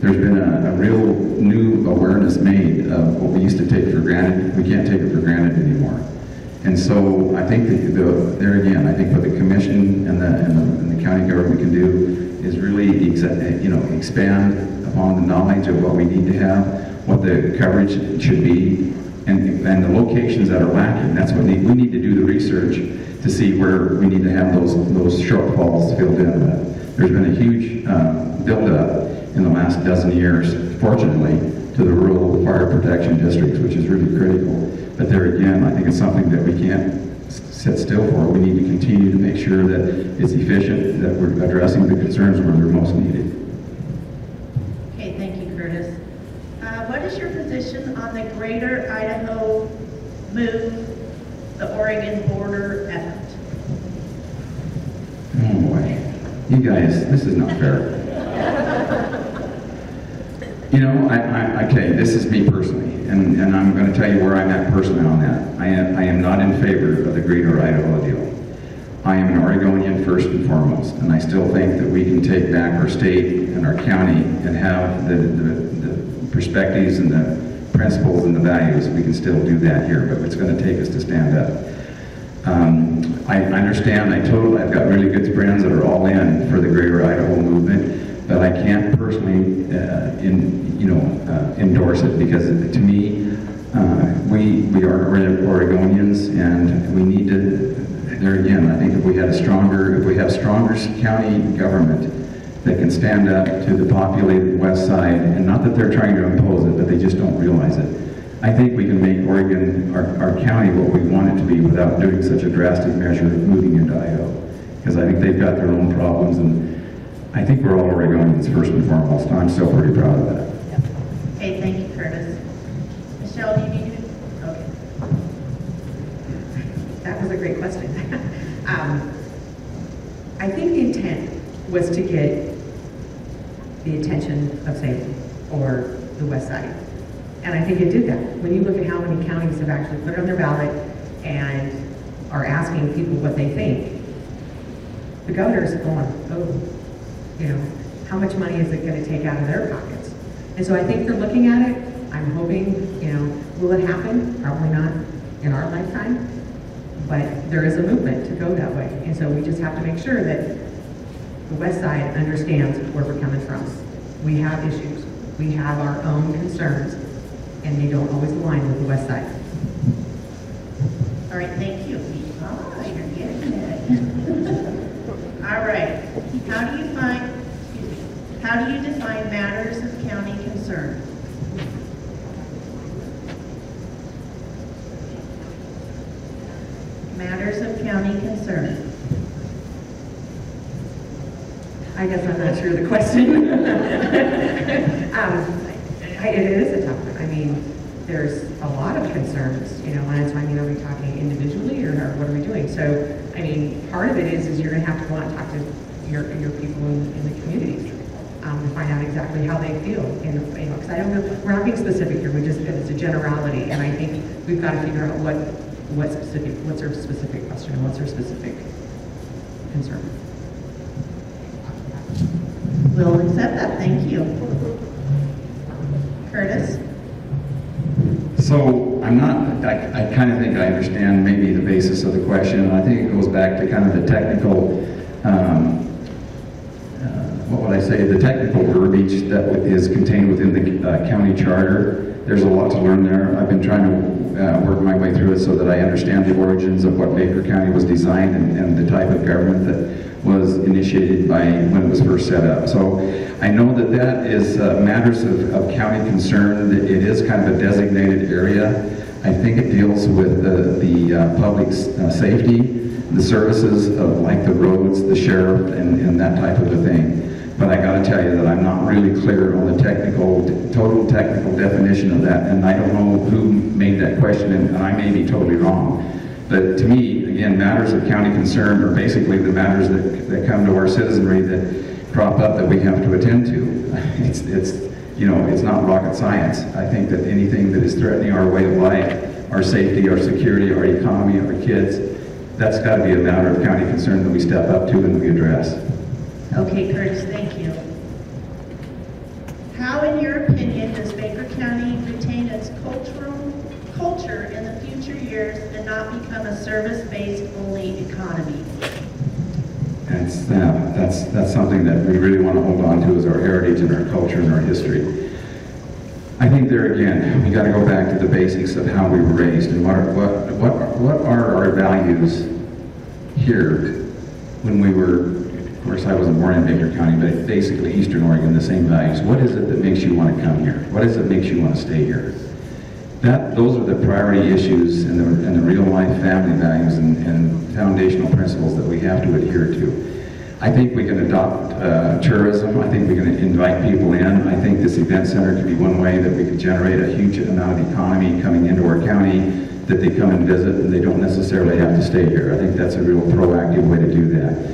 There's been a real new awareness made of what we used to take for granted. We can't take it for granted anymore. And so I think that there again, I think what the commission and the county government can do is really expand upon the knowledge of what we need to have, what the coverage should be, and the locations that are lacking. That's what we need to do the research to see where we need to have those shortfalls filled in. But there's been a huge buildup in the last dozen years, fortunately, to the rural fire protection districts, which is really critical. But there again, I think it's something that we can't sit still for. We need to continue to make sure that it's efficient, that we're addressing the concerns where they're most needed. Okay, thank you, Curtis. What is your position on the Greater Idaho Move the Oregon Border effort? Oh boy, you guys, this is not fair. You know, okay, this is me personally, and I'm going to tell you where I'm at personally on that. I am not in favor of the Greater Idaho deal. I am an Oregonian first and foremost, and I still think that we can take back our state and our county and have the perspectives and the principles and the values. We can still do that here, but it's going to take us to stand up. I understand, I've got really good friends that are all in for the Greater Idaho movement, but I can't personally endorse it because to me, we are Oregonians, and we need to, there again, I think if we have stronger county government that can stand up to the populated west side, and not that they're trying to impose it, but they just don't realize it. I think we can make Oregon, our county, what we want it to be without doing such a drastic measure of moving into Idaho. Because I think they've got their own problems, and I think we're all Oregonians first and foremost. I'm still pretty proud of that. Okay, thank you, Curtis. Michele, do you need to? Okay. That was a great question. I think the intent was to get the attention of Salem or the west side. And I think it did that. When you look at how many counties have actually put it on their ballot and are asking people what they think, the governor's going, how much money is it going to take out of their pockets? And so I think they're looking at it. I'm hoping, will it happen? Probably not in our lifetime. But there is a movement to go that way. And so we just have to make sure that the west side understands where we're coming from. We have issues. We have our own concerns, and they don't always align with the west side. All right, thank you. Oh, you're getting it. All right. How do you define matters of county concern? Matters of county concern. I guess I'm not sure of the question. It is a tough one. I mean, there's a lot of concerns, and are we talking individually or what are we doing? So, I mean, part of it is you're going to have to go out and talk to your people in the communities. to find out exactly how they feel. And, you know, because I don't know, we're not being specific here, it's a generality, and I think we've got to figure out what's their specific question, and what's their specific concern. We'll accept that, thank you. Curtis? So I kind of think I understand maybe the basis of the question. I think it goes back to kind of the technical, what would I say, the technical verbiage that is contained within the county charter. There's a lot to learn there. I've been trying to work my way through it so that I understand the origins of what Baker County was designed and the type of government that was initiated by when it was first set up. So I know that that is matters of county concern. It is kind of a designated area. I think it deals with the public safety, the services of like the roads, the sheriff, and that type of a thing. But I got to tell you that I'm not really clear on the total technical definition of that, and I don't know who made that question, and I may be totally wrong. But to me, again, matters of county concern are basically the matters that come to our citizenry that crop up that we have to attend to. It's not rocket science. I think that anything that is threatening our way of life, our safety, our security, our economy, our kids, that's got to be a matter of county concern that we step up to and we address. Okay, Curtis, thank you. How, in your opinion, does Baker County retain its culture in the future years and not become a service-based only economy? That's something that we really want to hold on to as our heritage and our culture and our history. I think there again, we got to go back to the basics of how we were raised and what are our values here when we were. Of course, I wasn't born in Baker County, but basically Eastern Oregon, the same values. What is it that makes you want to come here? What is it that makes you want to stay here? Those are the priority issues and the real life family values and foundational principles that we have to adhere to. I think we can adopt tourism. I think we can invite people in. I think this event center could be one way that we could generate a huge amount of economy coming into our county, that they come and visit and they don't necessarily have to stay here. I think that's a real proactive way to do that.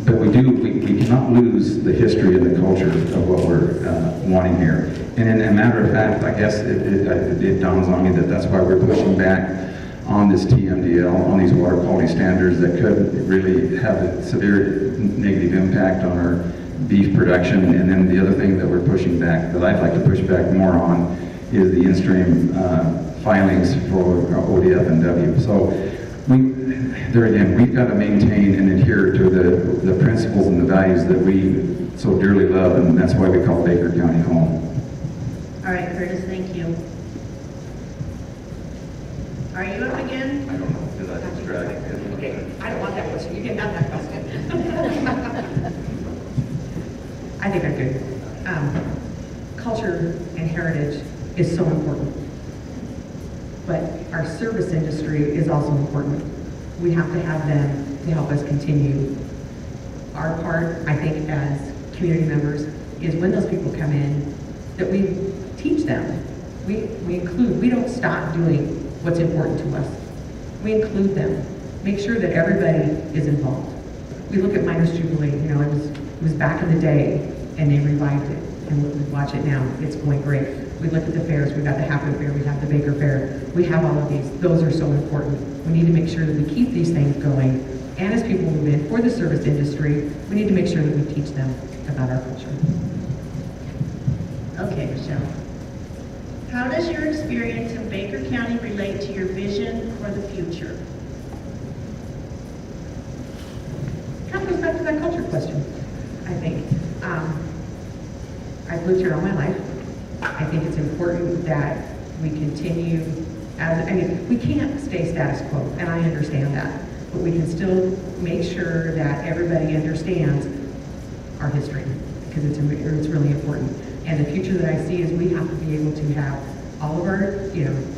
But we cannot lose the history and the culture of what we're wanting here. And in a matter of fact, I guess it dawns on me that that's why we're pushing back on this TMDL, on these water quality standards that could really have a severe negative impact on our beef production. And then the other thing that we're pushing back, that I'd like to push back more on, is the in-stream filings for ODF and W. So there again, we've got to maintain and adhere to the principles and the values that we so dearly love, and that's why we call Baker County home. All right, Curtis, thank you. Are you up again? I don't know, did I just drag it? Okay, I don't want that question. You can have that question. I think I'm good. Culture and heritage is so important. But our service industry is also important. We have to have them to help us continue. Our part, I think, as community members, is when those people come in, that we teach them. We include, we don't stop doing what's important to us. We include them. Make sure that everybody is involved. We look at Miners Jubilee, it was back in the day, and they revived it. And we watch it now. It's going great. We look at the fairs. We've got the Halfway Fair. We have the Baker Fair. We have all of these. Those are so important. We need to make sure that we keep these things going. And as people move in for the service industry, we need to make sure that we teach them about our culture. Okay, Michele. How does your experience in Baker County relate to your vision for the future? Kind of goes back to that culture question, I think. I've lived here all my life. I think it's important that we continue we can't stay status quo, and I understand that, but we can still make sure that everybody understands our history, because it's really important. And the future that I see is we have to be able to have all of our,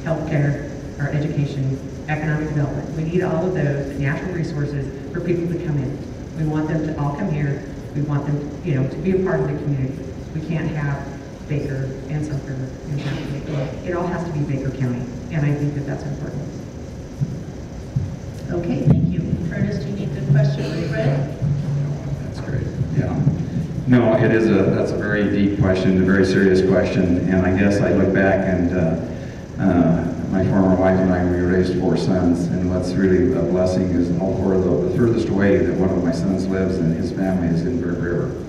healthcare, our education, economic development. We need all of those natural resources for people to come in. We want them to all come here. We want them, to be a part of the community. We can't have Baker and Sumter and County. It all has to be Baker County, and I think that that's important. Okay, thank you. Curtis, do you need the question reread? No, that's a very deep question, a very serious question, and I guess I look back and my former wife and I, we raised 4 sons, and what's really a blessing is all 4 of the furthest away that one of my sons lives and his family is in Berg River.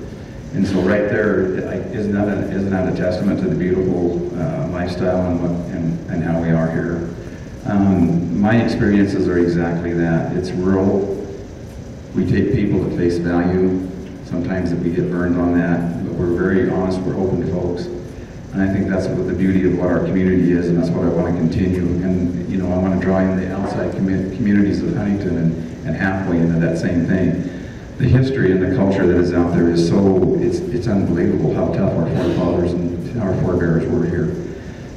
And so right there, isn't that a testament to the beautiful lifestyle and how we are here? My experiences are exactly that. It's rural. We take people at face value. Sometimes we get burned on that, but we're very honest, we're open folks. And I think that's what the beauty of what our community is, and that's what I want to continue. And, you know, I want to draw in the outside communities of Huntington and halfway into that same thing. The history and the culture that is out there is it's unbelievable how tough our forefathers and our forebears were here.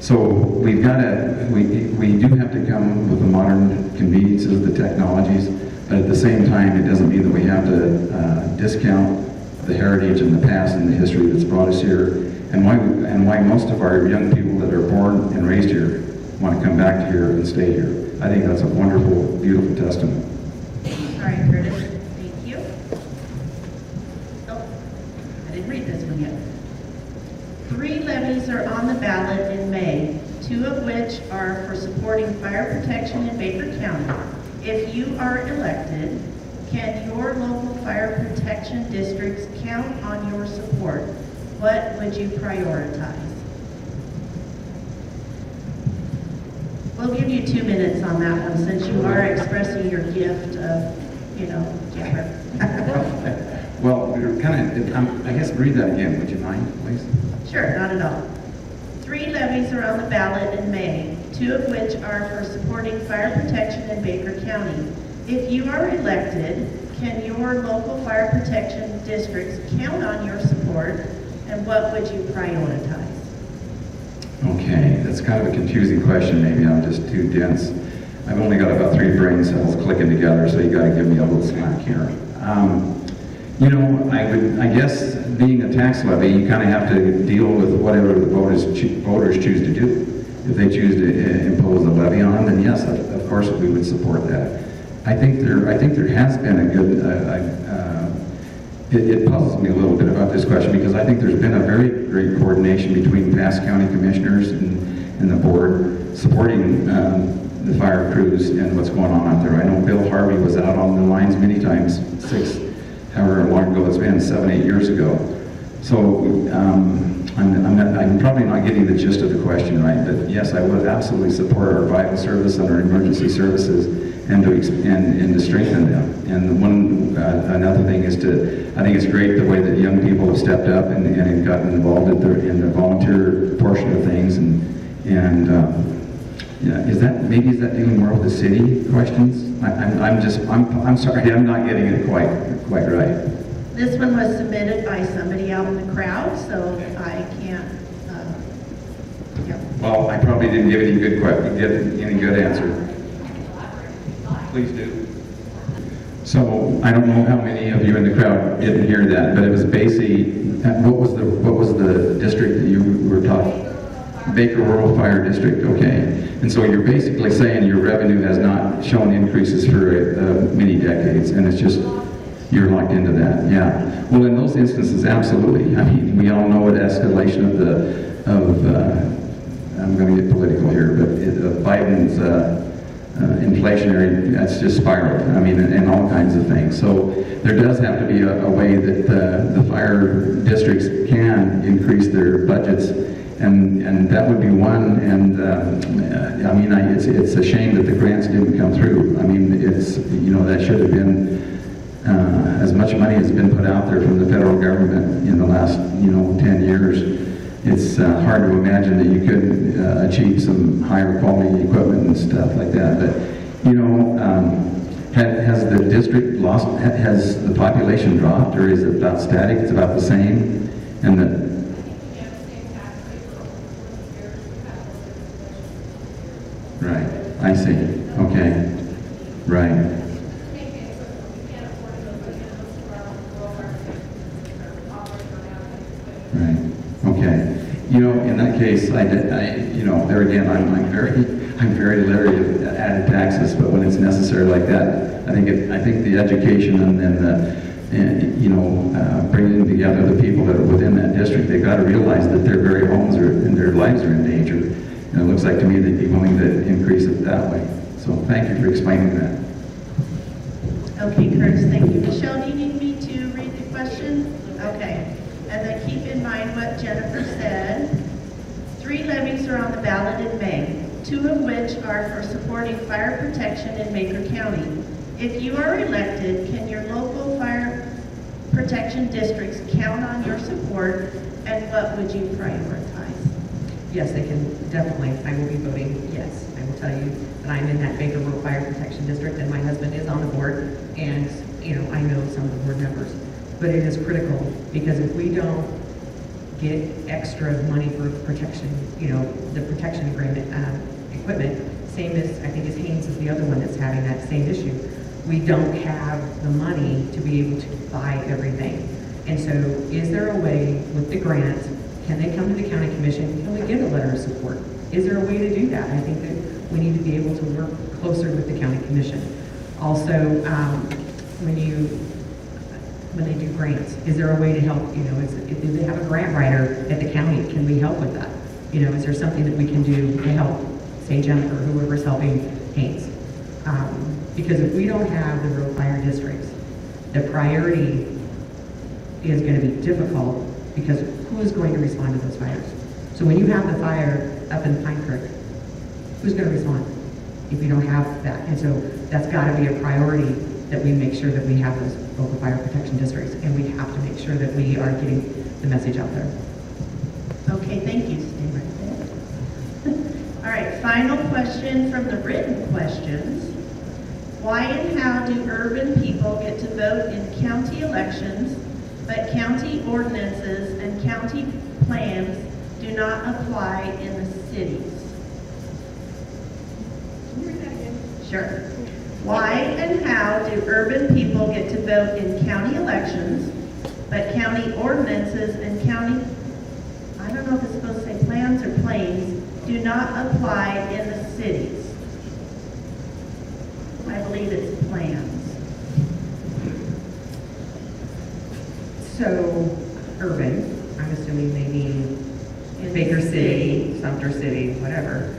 So we do have to come with the modern conveniences, the technologies, but at the same time, it doesn't mean that we have to discount the heritage and the past and the history that's brought us here, and why most of our young people that are born and raised here want to come back here and stay here. I think that's a wonderful, beautiful testament. All right, Curtis. Thank you. Oh, I didn't read this one yet. 3 levies are on the ballot in May, 2 of which are for supporting fire protection in Baker County. If you are elected, can your local fire protection districts count on your support? What would you prioritize? We'll give you 2 minutes on that one since you are expressing your gift of, you know, jabber. Well, we're kind of, I guess read that again, would you mind, please? Sure, not at all. 3 levies are on the ballot in May, 2 of which are for supporting fire protection in Baker County. If you are elected, can your local fire protection districts count on your support, and what would you prioritize? Okay, that's kind of a confusing question. Maybe I'm just too dense. I've only got about 3 brain cells clicking together, so you got to give me a little slack here. You know, I guess being a tax levy, you kind of have to deal with whatever the voters choose to do. If they choose to impose a levy on, then yes, of course we would support that. I think there has been a good. It puzzles me a little bit about this question because I think there's been a very great coordination between past county commissioners and the board supporting the fire crews and what's going on out there. I know Bill Harvey was out on the lines many times, however long ago it's been, 7, 8 years ago. So I'm probably not getting the gist of the question right, but yes, I would absolutely support our vital service and our emergency services and to strengthen them. And another thing is I think it's great the way that young people have stepped up and gotten involved in the volunteer portion of things. Yeah, is that dealing more with the city questions? I'm sorry, I'm not getting it quite right. This one was submitted by somebody out in the crowd, so I can't, yeah. Well, I probably didn't give any good answer. Please do. So I don't know how many of you in the crowd didn't hear that, but it was basically, what was the district that you were talking? Baker Rural Fire District, okay. And so you're basically saying your revenue has not shown increases for many decades, and it's just, you're locked into that, yeah. Well, in those instances, absolutely. I mean, we all know an escalation I'm going to get political here, but Biden's inflationary, that's just spiraled. I mean, and all kinds of things. So there does have to be a way that the fire districts can increase their budgets, and that would be one. And I mean, it's a shame that the grants didn't come through. I mean, that should have been as much money has been put out there from the federal government in the last 10 years. It's hard to imagine that you could achieve some higher quality equipment and stuff like that. But, has the district has the population dropped, or is it about static? It's about the same? Right, I see. Okay, right. Right. Okay. In that case, there again, I'm very leery of added taxes, but when it's necessary like that, I think the education and and, bringing together the people that are within that district. They've got to realize that their very homes and their lives are in danger. And it looks like to me they'd be willing to increase it that way. So thank you for explaining that. Okay, Curtis, thank you. Michelle, do you need me to read the question? Okay. And then keep in mind what Jennifer said. 3 levies are on the ballot in May, 2 of which are for supporting fire protection in Baker County. If you are elected, can your local fire protection districts count on your support, and what would you prioritize? Yes, they can, definitely. I will be voting yes. I will tell you that I'm in that Baker Rural Fire Protection District, and my husband is on the board, and, I know some of the board members. But it is critical, because if we don't get extra money for protection, the protection agreement, equipment, same as, I think as Haynes is the other one that's having that same issue. We don't have the money to be able to buy everything. And so is there a way with the grant, can they come to the county commission, can we get a letter of support? Is there a way to do that? I think that we need to be able to work closer with the county commission. Also, when they do grants, is there a way to help, do they have a grant writer at the county? Can we help with that? Is there something that we can do to help, say Jennifer, whoever's helping Haynes? Because if we don't have the rural fire districts, the priority is going to be difficult, because who is going to respond to those fires? So when you have the fire up in Pine Creek, who's going to respond if you don't have that? And so that's got to be a priority, that we make sure that we have those local fire protection districts, and we have to make sure that we are getting the message out there. Okay, thank you. Stay right there. All right, final question from the written questions. Why and how do urban people get to vote in county elections, but county ordinances and county plans do not apply in the cities? Can you read that again? Sure. Why and how do urban people get to vote in county elections, but county ordinances and county, I don't know if it's supposed to say plans or planes, do not apply in the cities? I believe it's plans. So, urban, I'm assuming they mean in Baker City, Sumter City, whatever.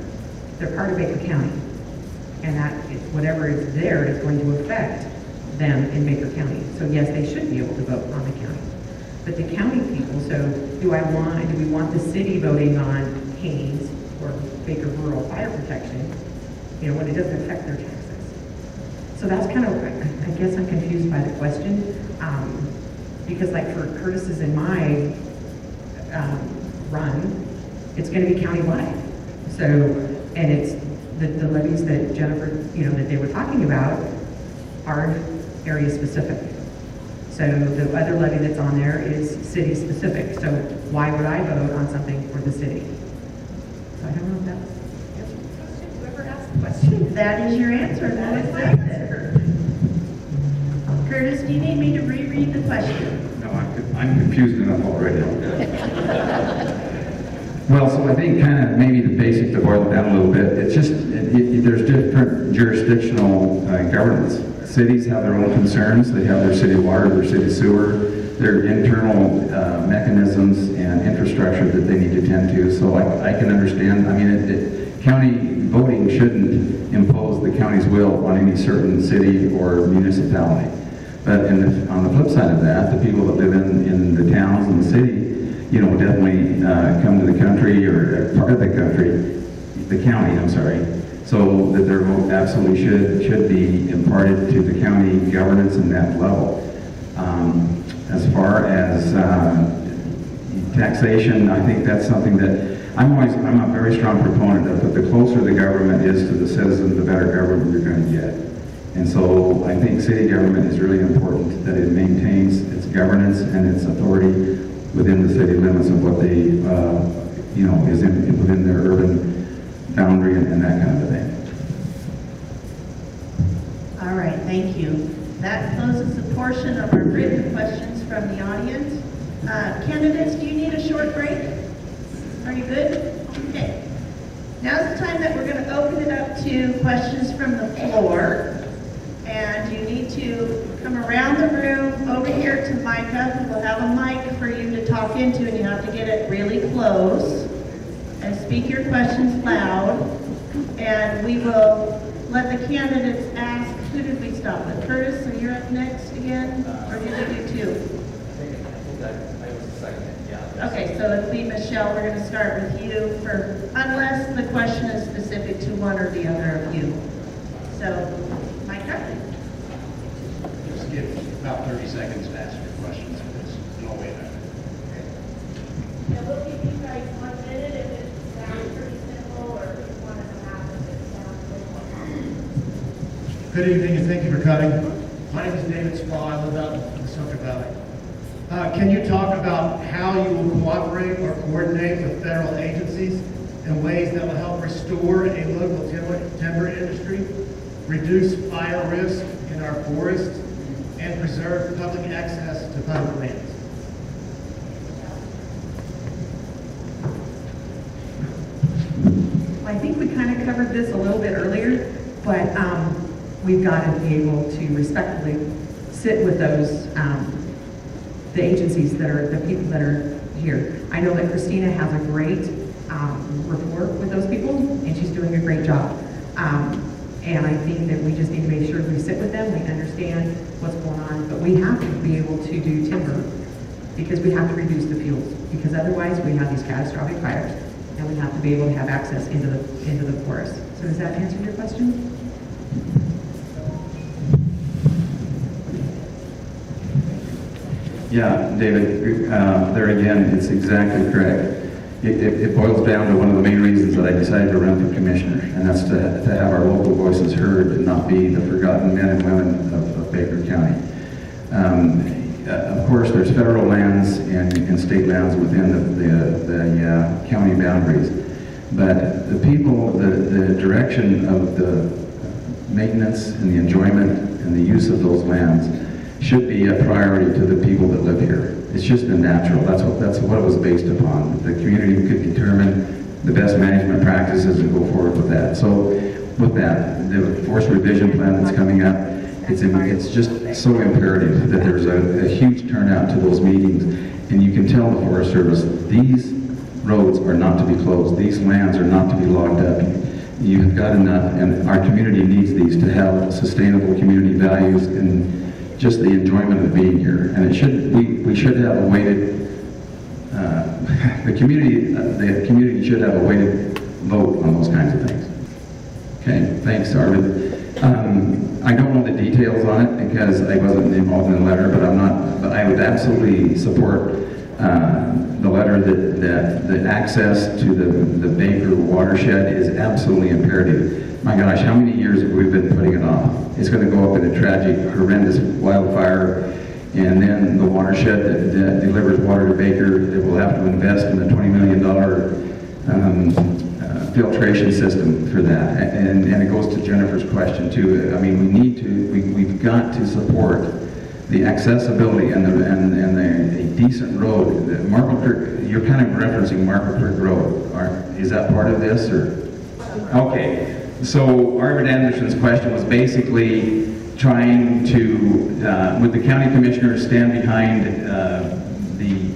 They're part of Baker County. And that, whatever is there is going to affect them in Baker County. So yes, they should be able to vote on the county. But the county people, so do we want the city voting on Haynes or Baker Rural Fire Protection, when it doesn't affect their taxes? So that's kind of, I guess I'm confused by the question. Because like for Curtis's and my run, it's going to be countywide. So, and it's the levies that Jennifer, that they were talking about are area specific. So the other levy that's on there is city specific. So why would I vote on something for the city? So I don't know if that's Whoever asked the question. That is your answer. That is the answer. Curtis, do you need me to reread the question? No, I'm confused enough already. Well, so I think kind of maybe the basic, to boil it down a little bit, it's just, there's different jurisdictional governance. Cities have their own concerns. They have their city water, their city sewer, their internal mechanisms and infrastructure that they need to tend to. So I can understand, county voting shouldn't impose the county's will on any certain city or municipality. But on the flip side of that, the people that live in the towns and the city, definitely come to the country, or part of the country, the county, I'm sorry, so that their vote absolutely should be imparted to the county governance in that level. As far as taxation, I think that's something that I'm a very strong proponent of, that the closer the government is to the citizen, the better government you're going to get. And so I think city government is really important, that it maintains its governance and its authority within the city limits of what they, is within their urban boundary and that kind of a thing. All right, thank you. That closes the portion of our written questions from the audience. Candidates, do you need a short break? Are you good? Okay. Now's the time that we're going to open it up to questions from the floor. And you need to come come around the room over here to Micah, who will have a mic for you to talk into, and you have to get it really close. And speak your questions loud. And we will let the candidates ask, who did we stop with? Curtis, so you're up next again? Or did we do two? I was the second, yeah. Okay, so it'll be Michele. We're going to start with you unless the question is specific to one or the other of you. So, Micah? Just give about 30 seconds to ask your questions, please. No way back. Yeah, we'll give you guys 1 minute if it sounds pretty simple, or if you want to have it if it sounds a little more complicated. Good evening and thank you for coming. My name is David Spa. I live out in the Central Valley. Can you talk about how you will cooperate or coordinate with federal agencies in ways that will help restore a local timber industry, reduce fire risk in our forests, and preserve public access to public lands? I think we kind of covered this a little bit earlier, but we've got to be able to respectfully sit with those, the agencies that are, the people that are here. I know that Christina has a great rapport with those people, and she's doing a great job. And I think that we just need to make sure we sit with them, we understand what's going on, but we have to be able to do timber because we have to reduce the fuels, because otherwise we have these catastrophic fires, and we have to be able to have access into the forest. So does that answer your question? Yeah, David, there again, it's exactly correct. It boils down to one of the main reasons that I decided to run for commissioner, and that's to have our local voices heard and not be the forgotten men and women of Baker County. Of course, there's federal lands and state lands within the county boundaries, but the people, the direction of the maintenance and the enjoyment and the use of those lands should be a priority to the people that live here. It's just been natural. That's what it was based upon. The community could determine the best management practices and go forward with that. So with that, the forest revision plan that's coming up, it's just so imperative that there's a huge turnout to those meetings. And you can tell the Forest Service, these roads are not to be closed. These lands are not to be logged up. You've got enough, and our community needs these to have sustainable community values and just the enjoyment of being here. And we should have a weighted, the community should have a weighted vote on those kinds of things. Okay, thanks, Arvid. I don't know the details on it because I wasn't involved in the letter, but I would absolutely support the letter that the access to the Baker watershed is absolutely imperative. My gosh, how many years have we been putting it off? It's going to go up in a tragic, horrendous wildfire, and then the watershed that delivers water to Baker, that will have to invest in a $20 million filtration system for that. And it goes to Jennifer's question too. I mean, we've got to support the accessibility and a decent road. Marble Creek, you're kind of referencing Marble Creek Road. Is that part of this, or? Okay. So Arvid Anderson's question was basically trying to, would the county commissioners stand behind the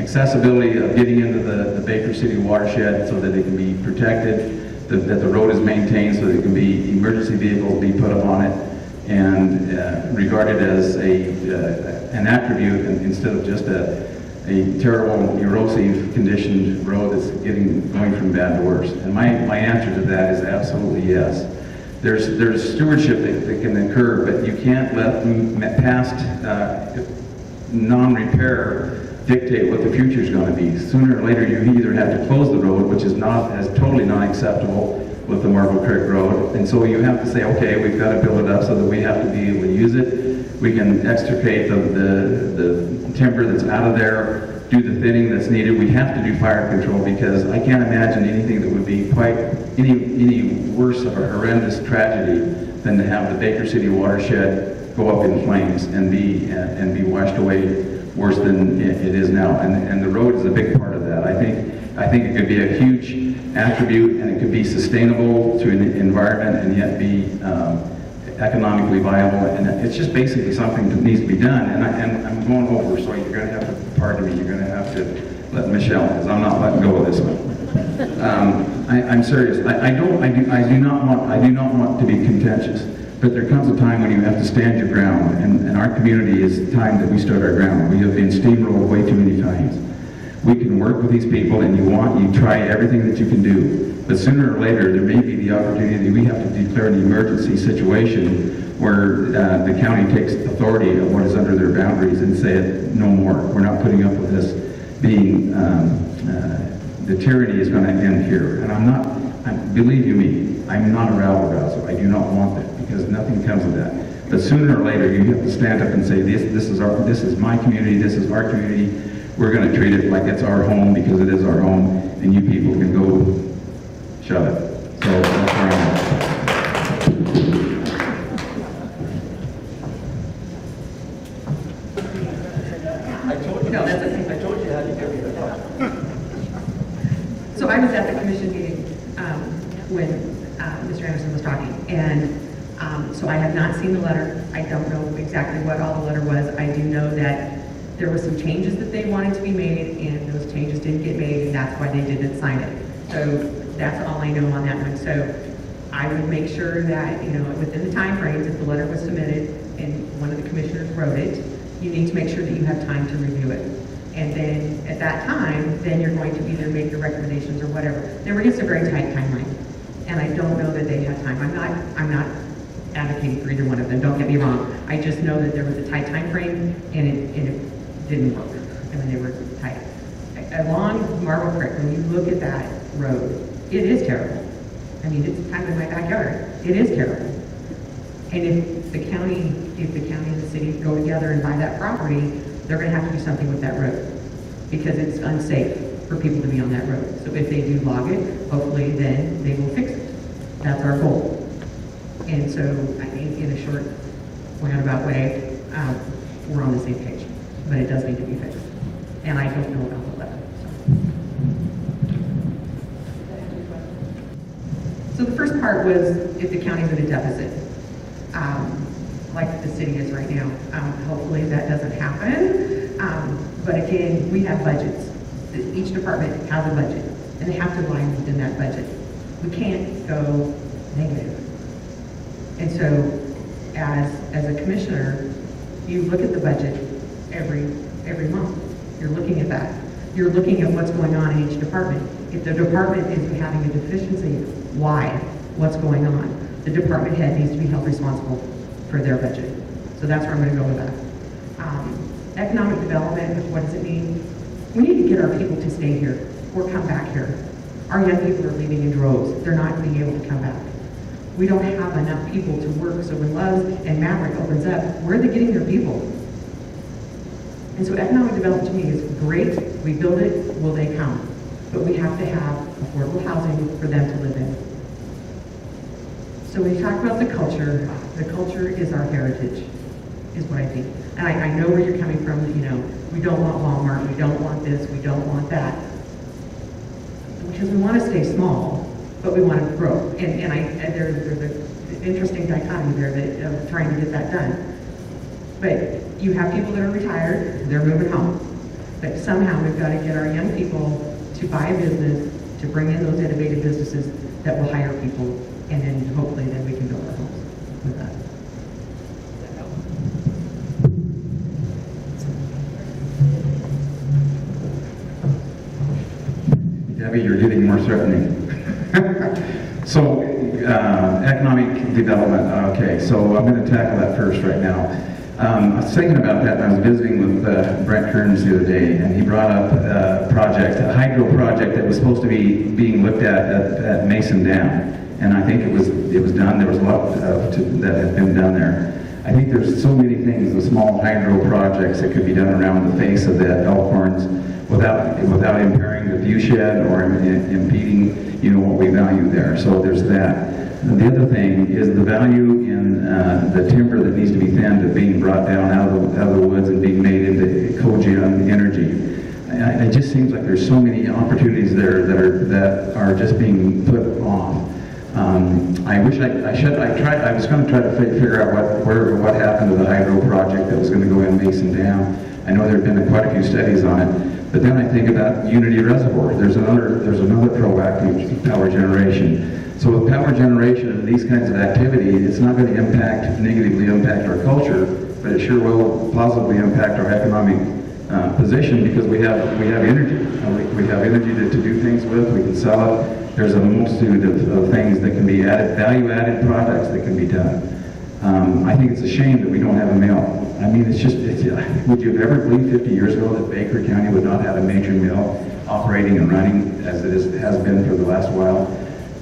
accessibility of getting into the Baker City watershed so that it can be protected, that the road is maintained so that it can be emergency vehicles be put up on it and regarded as an attribute instead of just a terrible, erosive conditioned road that's going from bad to worse. And my answer to that is absolutely yes. There's stewardship that can occur, but you can't let past non-repair dictate what the future is going to be. Sooner or later, you either have to close the road, which is totally not acceptable with the Marble Creek Road, and so you have to say, okay, we've got to build it up so that we have to be able to use it. We can extricate the timber that's out of there, do the thinning that's needed. We have to do fire control because I can't imagine anything that would be quite any worse of a horrendous tragedy than to have the Baker City watershed go up in flames and be washed away worse than it is now. And the road is a big part of that. I think it could be a huge attribute, and it could be sustainable to an environment and yet be economically viable, and it's just basically something that needs to be done. And I'm going over, so you're going to have to pardon me. You're going to have to let Michele, because I'm not letting go of this one. I'm serious. I do not want to be contentious, but there comes a time when you have to stand your ground, and our community is time that we stood our ground. We have been steamrolled way too many times. We can work with these people, and you try everything that you can do. But sooner or later, there may be the opportunity, we have to declare an emergency situation where the county takes authority of what is under their boundaries and say, no more. We're not putting up with this being, the tyranny is going to end here. And believe you me, I'm not a rabble-rouser. I do not want that, because nothing comes of that. But sooner or later, you have to stand up and say, this is my community, this is our community. We're going to treat it like it's our home, because it is our home, and you people can go shut it. So that's where I'm at. I told you, No, that's okay. I told you how to give me the talk. So I was at the commission meeting when Mr. Anderson was talking, and so I have not seen the letter. I don't know exactly what all the letter was. I do know that there were some changes that they wanted to be made, and those changes didn't get made, and that's why they didn't sign it. So that's all I know on that one. So I would make sure that, within the time frames, if the letter was submitted and one of the commissioners wrote it, you need to make sure that you have time to review it. And then at that time, then you're going to either make your recommendations or whatever. There is a very tight timeline, and I don't know that they had time. I'm not advocating for either one of them, don't get me wrong. I just know that there was a tight time frame, and it didn't work. I mean, they were tight. Along Marble Creek, when you look at that road, it is terrible. I mean, it's kind of in my backyard. It is terrible. And if the county and the city go together and buy that property, they're going to have to do something with that road, because it's unsafe for people to be on that road. So if they do log it, hopefully then they will fix it. That's our goal. And so I think in a short, roundabout way, we're on the same page. But it does need to be fixed. And I don't know about the letter. So the first part was if the county's in a deficit, like the city is right now. Hopefully that doesn't happen. But again, we have budgets. Each department has a budget, and they have to lie within that budget. We can't go negative. And so as a commissioner, you look at the budget every month. You're looking at that. You're looking at what's going on in each department. If the department is having a deficiency, why? What's going on? The department head needs to be held responsible for their budget. So that's where I'm going to go with that. Economic development, what does it mean? We need to get our people to stay here or come back here. Our young people are leaving in droves. They're not being able to come back. We don't have enough people to work. So when Loves and Maverick opens up, where are they getting their people? And so economic development to me is great. We build it, will they come? But we have to have affordable housing for them to live in. So when you talk about the culture is our heritage, is what I think. And I know where you're coming from, we don't want Walmart, we don't want this, we don't want that. Because we want to stay small, but we want to grow. And there's an interesting dichotomy there of trying to get that done. But you have people that are retired, they're moving home. But somehow we've got to get our young people to buy a business, to bring in those innovative businesses that will hire people, and then hopefully then we can build our homes with that. Debbie, you're getting more threatening. So, economic development, okay, so I'm going to tackle that first right now. I was thinking about that, and I was visiting with Brent Kearns the other day, and he brought up a hydro project that was supposed to be being looked at Mason Dam, and I think it was done. There was a lot that had been done there. I think there's so many things, the small hydro projects that could be done around the face of the Elkhorns without impairing the view shed or impeding, what we value there. So there's that. The other thing is the value in the timber that needs to be thinned of being brought down out of the woods and being made into cogen energy. It just seems like there's so many opportunities there that are just being put off. I wish I was going to try to figure out what happened to the hydro project that was going to go in Mason Dam. I know there have been quite a few studies on it, but then I think about Unity Reservoir. There's another proactive power generation. So with power generation and these kinds of activity, it's not going to negatively impact our culture, but it sure will positively impact our economic position, because we have energy. We have energy to do things with. We can sell it. There's a multitude of things that can be added, value-added products that can be done. I think it's a shame that we don't have a mill. I mean, would you have ever believed 50 years ago that Baker County would not have a major mill operating and running as it has been for the last while?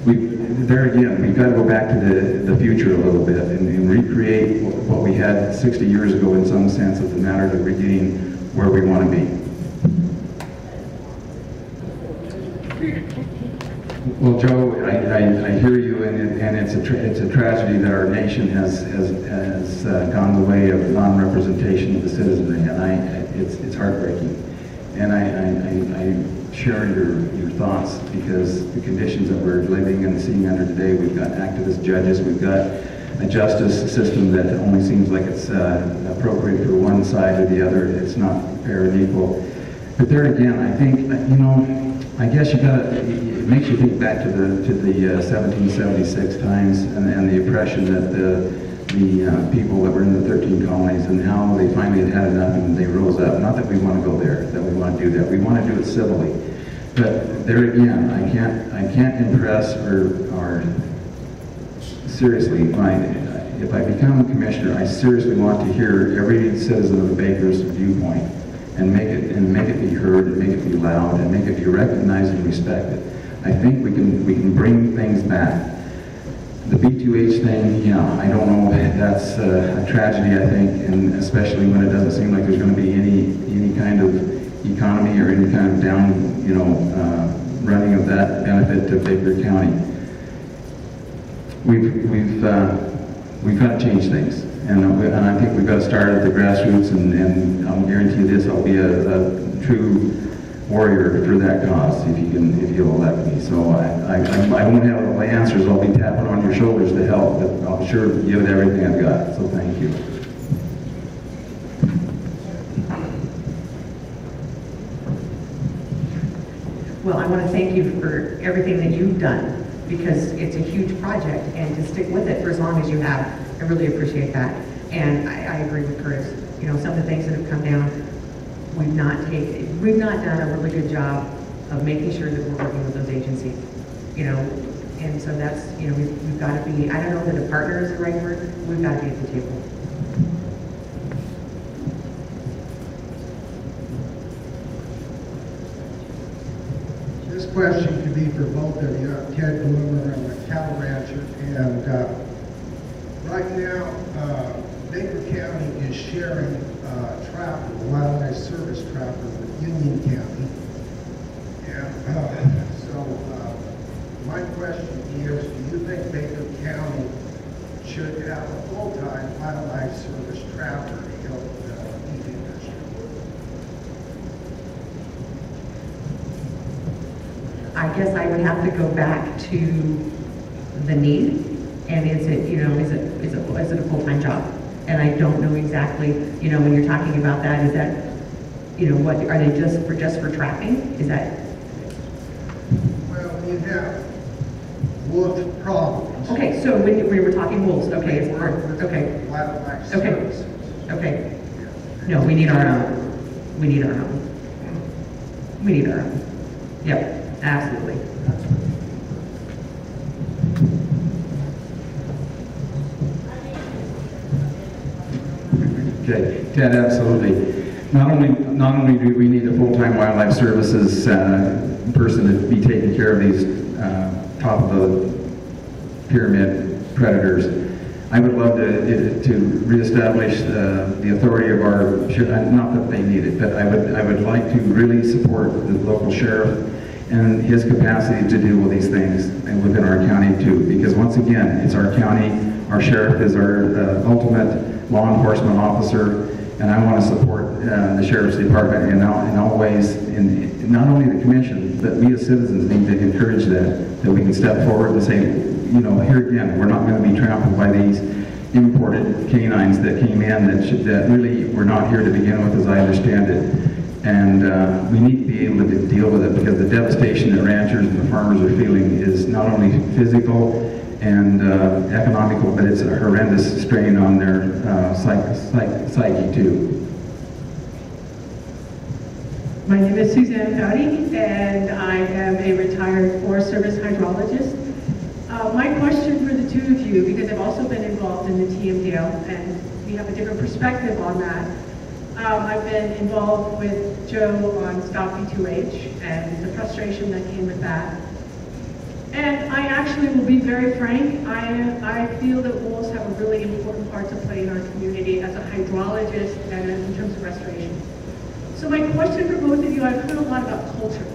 There again, we've got to go back to the future a little bit and recreate what we had 60 years ago in some sense of the matter of getting where we want to be. Well, Joe, I hear you, and it's a tragedy that our nation has gone the way of non-representation of the citizenry, and it's heartbreaking. And I share your thoughts, because the conditions that we're living and seeing under today, we've got activist judges, we've got a justice system that only seems like it's appropriate for one side or the other. It's not fair and equal. But there again, I think, I guess it makes you think back to the 1776 times and the oppression that the people that were in the 13 colonies, and how they finally had enough and they rose up. Not that we want to go there, that we want to do that. We want to do it civilly. But there again, I can't impress or seriously, if I become a commissioner, I seriously want to hear every citizen of the Baker's viewpoint, and make it be heard, and make it be loud, and make it be recognized and respected. I think we can bring things back. The B2H thing, I don't know. That's a tragedy, I think, and especially when it doesn't seem like there's going to be any kind of economy or any kind of down, running of that benefit to Baker County. We've got to change things, and I think we've got to start at the grassroots. And I'll guarantee you this: I'll be a true warrior for that cause if you'll elect me. So I won't have all the answers. I'll be tapping on your shoulders to help, but I'll sure give it everything I've got. So thank you. Well, I want to thank you for everything that you've done, because it's a huge project, and to stick with it for as long as you have, I really appreciate that. And I agree with Curtis. Some of the things that have come down, we've not done a really good job of making sure that we're working with those agencies. And so that's, we've got to be, I don't know that a partner is the right word, we've got to be at the table. This question could be for both of you. I'm Ted Bloomer, I'm a cattle rancher, and right now, Baker County is sharing trapper, wildlife service trapper with Union County. And my question is, do you think Baker County should have a full-time wildlife service trapper to help the meat industry? I guess I would have to go back to the need, and is it a full-time job? And I don't know exactly, when you're talking about that, is that, what are they just for trapping? Is that? Well, you have wolf problems. Okay, so when we were talking wolves, okay, it's part, okay, Wildlife okay, services. okay. No, we need our own. We need our own. We need our own. Yep, absolutely. Okay, Ted, absolutely. Not only do we need a full-time wildlife services person to be taking care of these top of the pyramid predators, I would love to reestablish the authority of our, not that they need it, but I would like to really support the local sheriff and his capacity to deal with these things and within our county too. Because once again, it's our county, our sheriff is our ultimate law enforcement officer, and I want to support the sheriff's department in all ways. In not only the commission, but we as citizens need to encourage that we can step forward and say, here again, we're not going to be trampled by these imported canines that came in that really were not here to begin with, as I understand it. And we need to be able to deal with it, because the devastation that ranchers and the farmers are feeling is not only physical and economical, but it's a horrendous strain on their psyche too. My name is Suzanne Foudy, and I am a retired Forest Service hydrologist. My question for the two of you, because I've also been involved in the TMDL, and we have a different perspective on that. I've been involved with Joe on Stop B2H and the frustration that came with that. And I actually will be very frank, I feel that wolves have a really important part to play in our community as a hydrologist and in terms of restoration. So my question for both of you, I've heard a lot about culture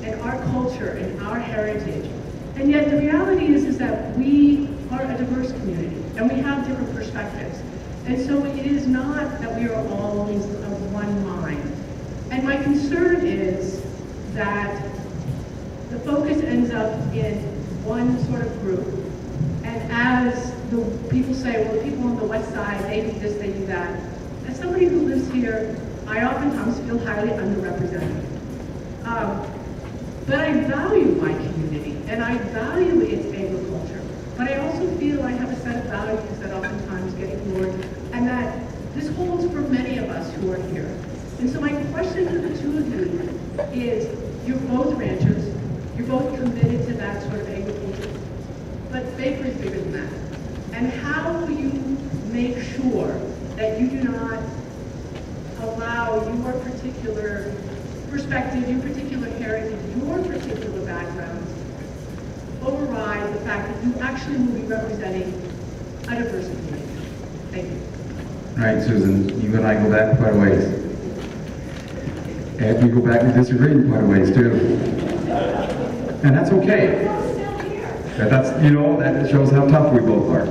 and our heritage. And yet the reality is that we are a diverse community and we have different perspectives. And so it is not that we are all of one mind. And my concern is that the focus ends up in one sort of group. And as the people say, well, the people on the west side, they do this, they do that. As somebody who lives here, I oftentimes feel highly underrepresented. But I value my community, and I value its agriculture. But I also feel I have a set of values that oftentimes get ignored, and that this holds for many of us who are here. And so my question to the two of you is, you're both ranchers, you're both committed to that sort of agriculture, but Baker is bigger than that. And how will you make sure that you do not allow your particular perspective, your particular heritage, your particular backgrounds override the fact that you actually will be representing a diverse community? Thank you. All right, Susan, you and I go back quite a ways. And we go back and disagree quite a ways too. And that's okay. That shows how tough we both are.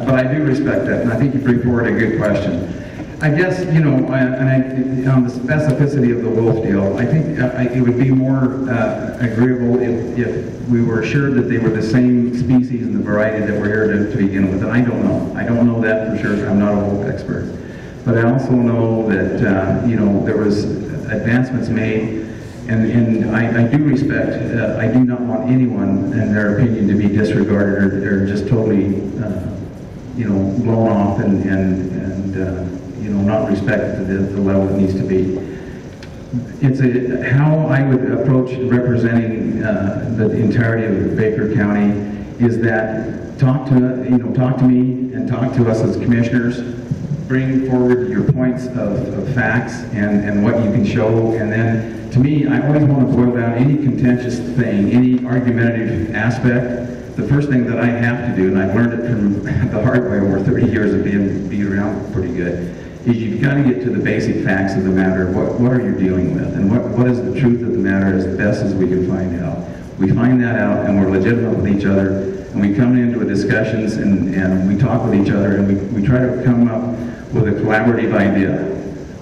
But I do respect that, and I think you bring forward a good question. I guess, on the specificity of the wolf deal, I think it would be more agreeable if we were assured that they were the same species and the variety that were here to begin with. And I don't know. I don't know that for sure. I'm not a wolf expert. But I also know that, there was advancements made, and I do respect, I do not want anyone and their opinion to be disregarded or just totally, blown off and not respected to the level it needs to be. It's how I would approach representing the entirety of Baker County is that talk to me and talk to us as commissioners, bring forward your points of facts and what you can show, and then to me, I always want to boil down any contentious thing, any argumentative aspect. The first thing that I have to do, and I've learned it from the hard way over 30 years of being around pretty good, is you've got to get to the basic facts of the matter. What are you dealing with? And what is the truth of the matter as best as we can find out? We find that out and we're legitimate with each other, and we come into a discussions and we talk with each other, and we try to come up with a collaborative idea.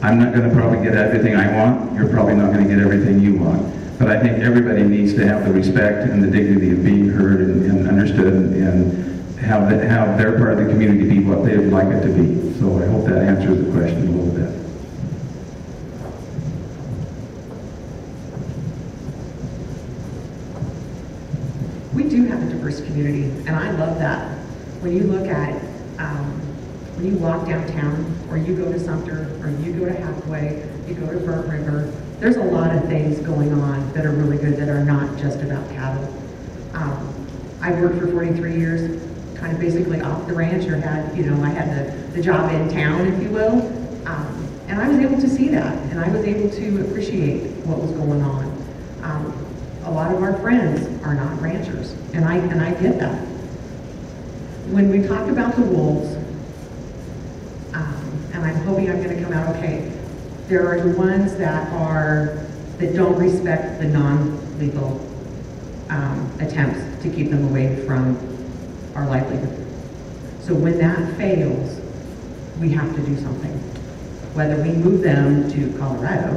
I'm not going to probably get everything I want. You're probably not going to get everything you want. But I think everybody needs to have the respect and the dignity of being heard and understood and have their part of the community be what they would like it to be. So I hope that answers the question a little bit. We do have a diverse community, and I love that. When you look at, when you walk downtown, or you go to Sumter, or you go to Hathaway, you go to Burnt River, there's a lot of things going on that are really good that are not just about cattle. I've worked for 43 years, kind of basically off the ranch, or I had the job in town, if you will, and I was able to see that, and I was able to appreciate what was going on. A lot of our friends are not ranchers, and I get that. When we talk about the wolves, and I'm hoping I'm going to come out okay, there are the ones that don't respect the non-lethal attempts to keep them away from our livelihood. So when that fails, we have to do something. Whether we move them to Colorado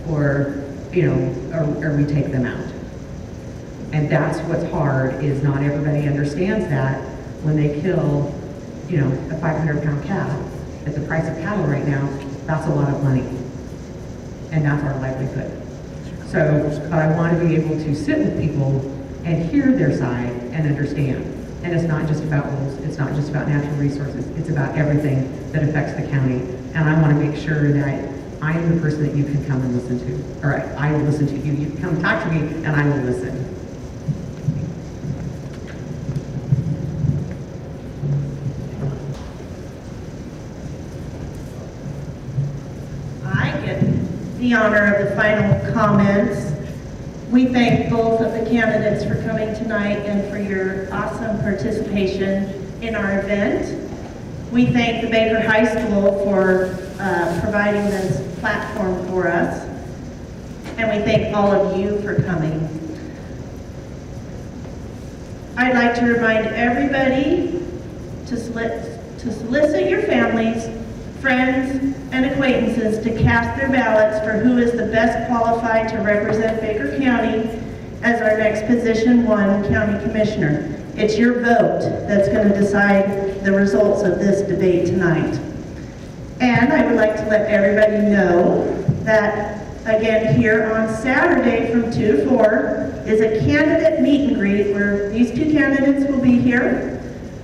or we take them out. And that's what's hard, is not everybody understands that when they kill, you know, a 500-pound cow, at the price of cattle right now, that's a lot of money. And that's our livelihood. So, but I want to be able to sit with people and hear their side and understand. And it's not just about wolves, it's not just about natural resources, it's about everything that affects the county. And I want to make sure that I am the person that you can come and listen to. Or I will listen to you. You can come talk to me and I will listen. I get the honor of the final comments. We thank both of the candidates for coming tonight and for your awesome participation in our event. We thank the Baker High School for providing this platform for us. And we thank all of you for coming. I'd like to remind everybody to solicit your families, friends, and acquaintances to cast their ballots for who is the best qualified to represent Baker County as our next Position 1 County Commissioner. It's your vote that's going to decide the results of this debate tonight. And I would like to let everybody know that, again, here on Saturday from 2 to 4 is a candidate meet and greet where these two candidates will be here.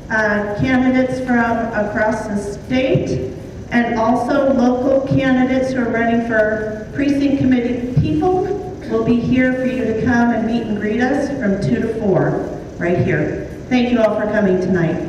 Candidates from across the state, and also local candidates who are running for precinct committee people will be here for you to come and meet and greet us from 2 to 4, right here. Thank you all for coming tonight.